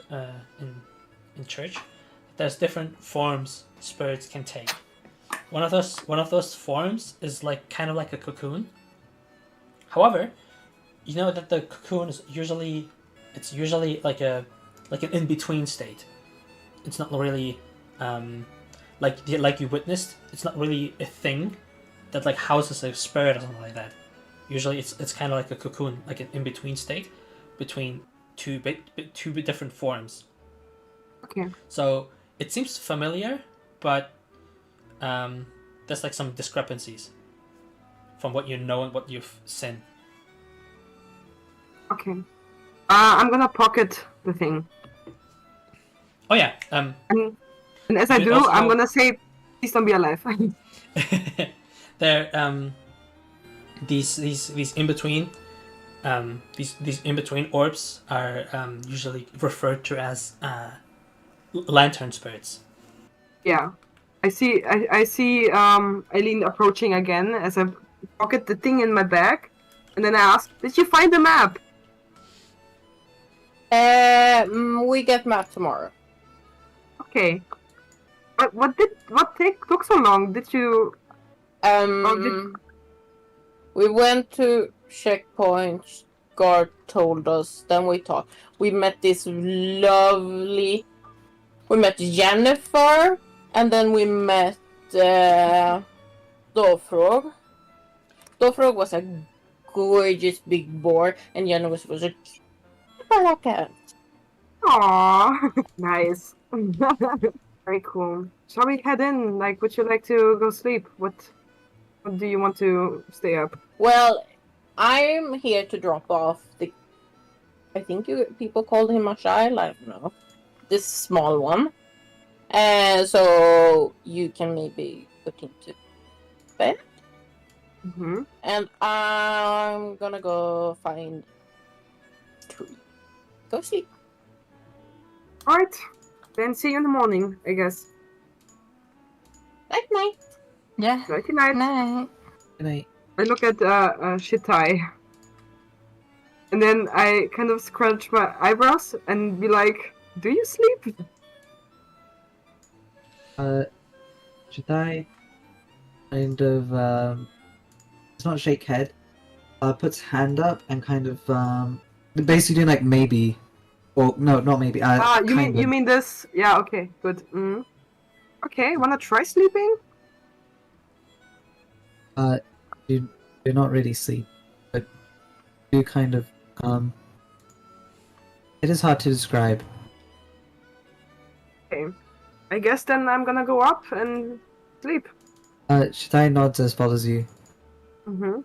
in church, there's different forms spirits can take. One of those forms is kind of like a cocoon. However, you know that the cocoon is usually like an in-between state. It's not really like you witnessed. It's not really a thing that houses a spirit or something like that. Usually it's kind of like a cocoon, like an in-between state between two different forms. Okay. So it seems familiar, but there's some discrepancies from what you know and what you've seen. Okay. I'm gonna pocket the thing. Oh yeah. And as I do, I'm gonna say, please don't be alive. There these in between these in between orbs are usually referred to as lantern spirits. Yeah. I see Aelene approaching again as I pocket the thing in my bag, and then I ask, did you find the map? We get map tomorrow. Okay. What took so long? Did you We went to checkpoints. Guard told us. Then we talked. We met We met Jennifer, and then we met Dovfrog. Dovfrog was a gorgeous big boar, and Jennifer was a cat. Aww, nice. Very cool. Shall we head in? Would you like to go sleep? What do you want to stay up? Well, I'm here to drop off I think people called him a child, I don't know. This small one. So you can maybe put him to bed. Mm-hmm. And I'm gonna go find tree. Go sleep. Alright. Then see you in the morning, I guess. Night night. Yeah. Nighty night. Night. Good night. I look at Shitai. And then I kind of scrunch my eyebrows and be like, do you sleep? Should I kind of does not shake head, puts hand up and kind of basically doing maybe, or no, not maybe. You mean this? Yeah, okay, good. Okay, wanna try sleeping? Do not really sleep, but do kind of it is hard to describe. Okay, I guess then I'm gonna go up and sleep. Shitai nods as follows you. Mm-hmm.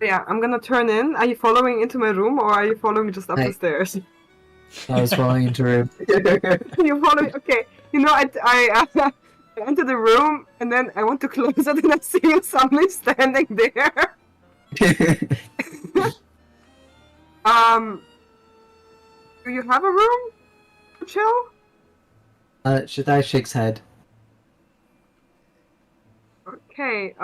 Yeah, I'm gonna turn in. Are you following into my room or are you following just up the stairs? I was following into room. You following? Okay. You know, I enter the room, and then I want to close it, and I see you suddenly standing there. Do you have a room to chill? Shaddai shakes head. Okay,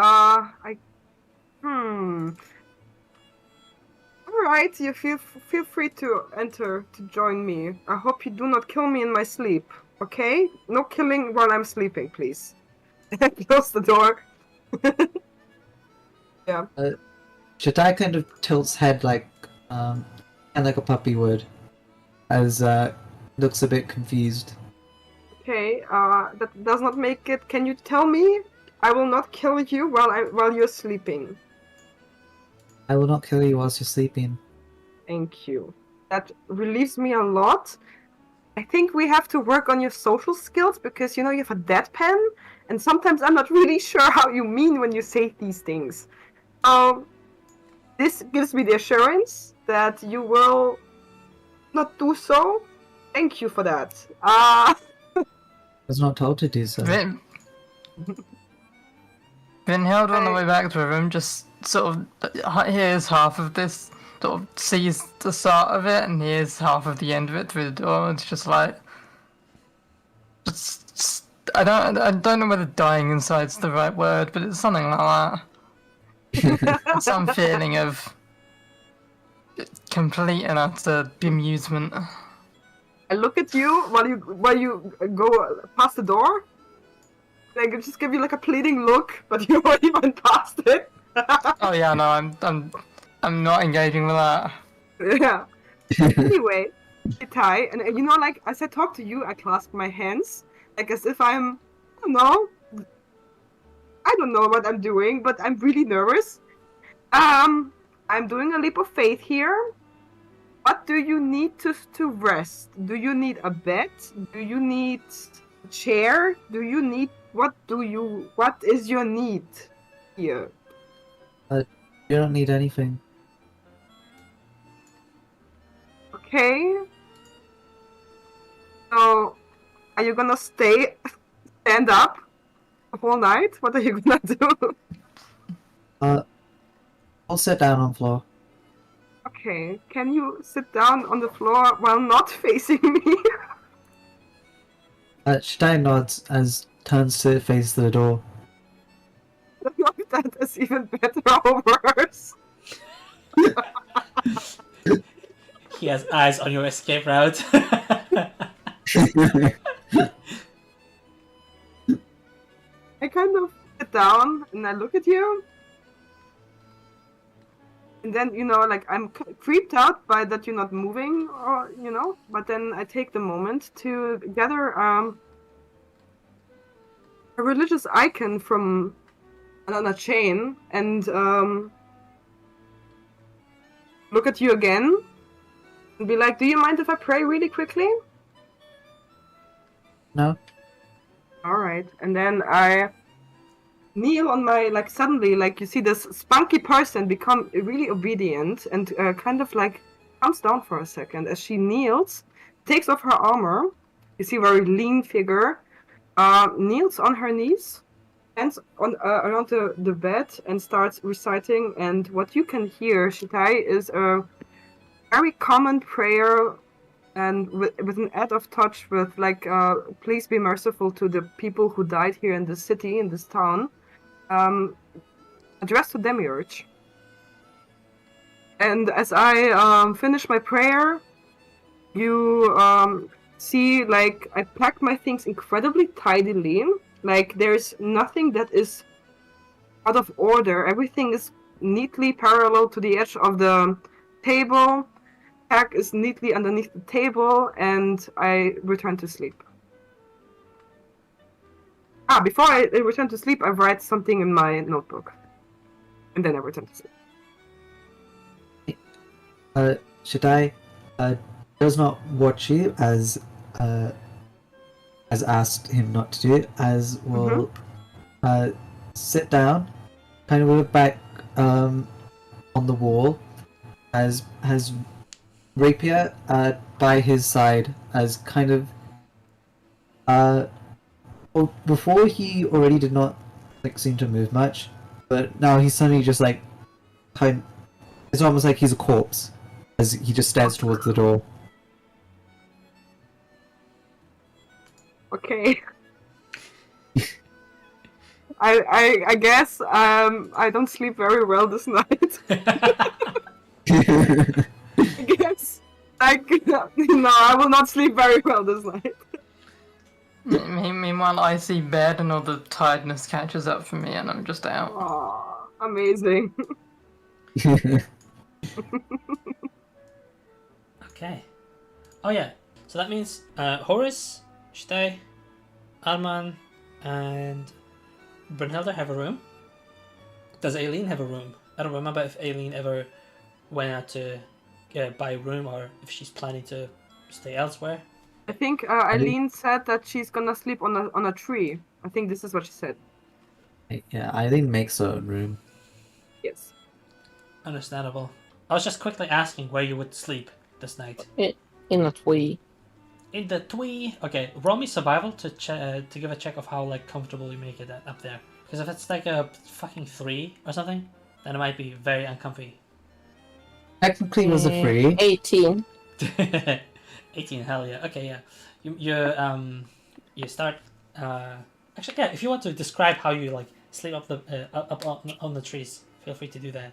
Alright, you feel free to enter to join me. I hope you do not kill me in my sleep, okay? No killing while I'm sleeping, please. Close the door. Yeah. Shaddai kind of tilts head like kind of like a puppy would, as looks a bit confused. Okay, that does not make it. Can you tell me? I will not kill you while you're sleeping. I will not kill you whilst you're sleeping. Thank you. That relieves me a lot. I think we have to work on your social skills because you have a deadpan, and sometimes I'm not really sure how you mean when you say these things. This gives me the assurance that you will not do so. Thank you for that. I was not told to do so. Brynhild on the way back to her room just sort of hears half of this, sort of sees the start of it and hears half of the end of it through the door. It's just like, I don't know whether dying inside's the right word, but it's something like that. Some feeling of complete and utter bemusement. I look at you while you go past the door. I just give you like a pleading look, but you already went past it. Oh yeah, no, I'm not engaging with that. Yeah. Anyway, Itai, and like as I talk to you, I clasp my hands, like as if I don't know what I'm doing, but I'm really nervous. I'm doing a leap of faith here. What do you need to rest? Do you need a bed? Do you need a chair? Do you need what is your need here? You don't need anything. Okay. So, are you gonna stand up the whole night? What are you gonna do? I'll sit down on the floor. Okay, can you sit down on the floor while not facing me? Shaddai nods as turns to face the door. I don't know if that is even better or worse. He has eyes on your escape route. I kind of sit down and I look at you. And then, like I'm creeped out by that you're not moving, or, but then I take the moment to gather a religious icon from another chain and look at you again and be like, do you mind if I pray really quickly? No? Alright, and then I kneel on my, suddenly, you see this spunky person become really obedient and kind of, calms down for a second as she kneels, takes off her armor. You see a very lean figure, kneels on her knees, hands on around the bed and starts reciting. And what you can hear, Shitai, is a very common prayer and with an add of touch with, please be merciful to the people who died here in this city, in this town. Addressed to Demiurge. And as I finish my prayer, you see, I packed my things incredibly tidily. There's nothing that is out of order. Everything is neatly parallel to the edge of the table. Pack is neatly underneath the table, and I return to sleep. Before I return to sleep, I write something in my notebook. And then I return to sleep. Shaddai does not watch you as asked him not to do, as will sit down, kind of with a back on the wall, as has rapier by his side, as kind of Well, before he already did not like seem to move much, but now he's suddenly just like kind. It's almost like he's a corpse as he just stares towards the door. Okay. I guess I don't sleep very well this night. I guess like no, I will not sleep very well this night. Meanwhile, I see bed and all the tiredness catches up for me, and I'm just out. Aw, amazing. Okay. Oh yeah. So that means Horus, Shtay, Arman, and Brunhilde have a room. Does Aelene have a room? I don't remember if Aelene ever went out to buy a room or if she's planning to stay elsewhere. I think Aelene said that she's gonna sleep on a tree. I think this is what she said. Yeah, Eileen makes her own room. Yes. Understandable. I was just quickly asking where you would sleep this night. In a twee. In the twee. Okay, roll me survival to to give a check of how like comfortable you make it up there. Because if it's like a fucking 3 or something, then it might be very uncomfy. Technically, it was a free. 18. 18, hell yeah. Okay, yeah. You start. Actually, yeah. If you want to describe how you like sleep up the up on the trees, feel free to do that.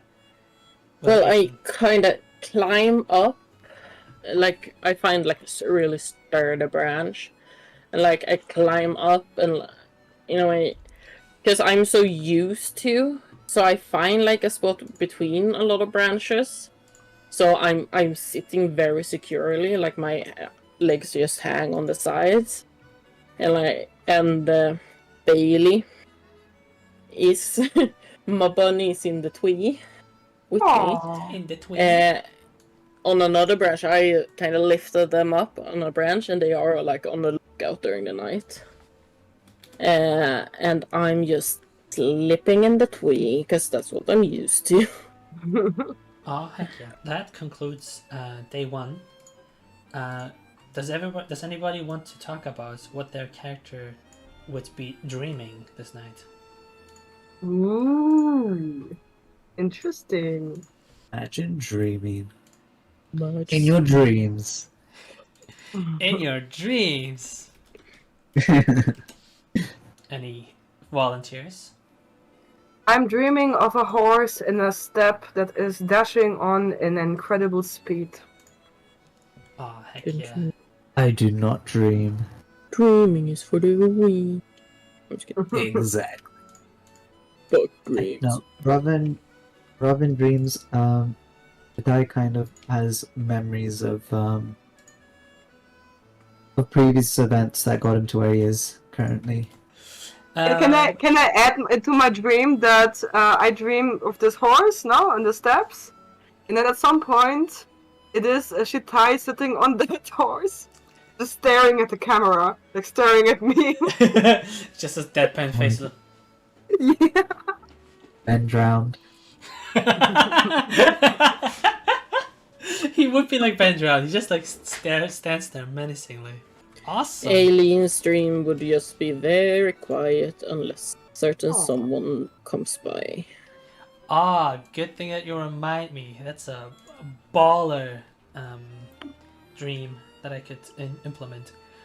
Well, I kind of climb up. Like, I find like a really sturdy branch. And like, I climb up and, you know, because I'm so used to. So I find like a spot between a lot of branches. So I'm sitting very securely, like my legs just hang on the sides, and Bailey is my bunny is in the tree with Aww. in the twee. me. On another branch, I kind of lifted them up on a branch, and they are like on the lookout during the night. And I'm just sleeping in the tree because that's what I'm used to. Oh heck yeah! That concludes day 1. Does anybody want to talk about what their character would be dreaming this night? Ooh, interesting. Imagine dreaming. In your dreams. In your dreams. Any volunteers? I'm dreaming of a horse in a steppe that is dashing on in incredible speed. Oh heck yeah! I do not dream. Dreaming is for the weak. I'm just kidding. Exactly. Fuck dreams. No, Robin dreams. The guy kind of has memories of previous events that got him to where he is currently. Can I add to my dream that I dream of this horse now on the steps, and then at some point, it is Shitai sitting on that horse, just staring at the camera, like staring at me. Just a deadpan face. Yeah. Ben drowned. He would be like Ben Drown. He just like stands there menacingly. Awesome. Aelene's dream would just be very quiet unless certain someone comes by. Ah, good thing that you remind me. That's a baller dream that I could implement.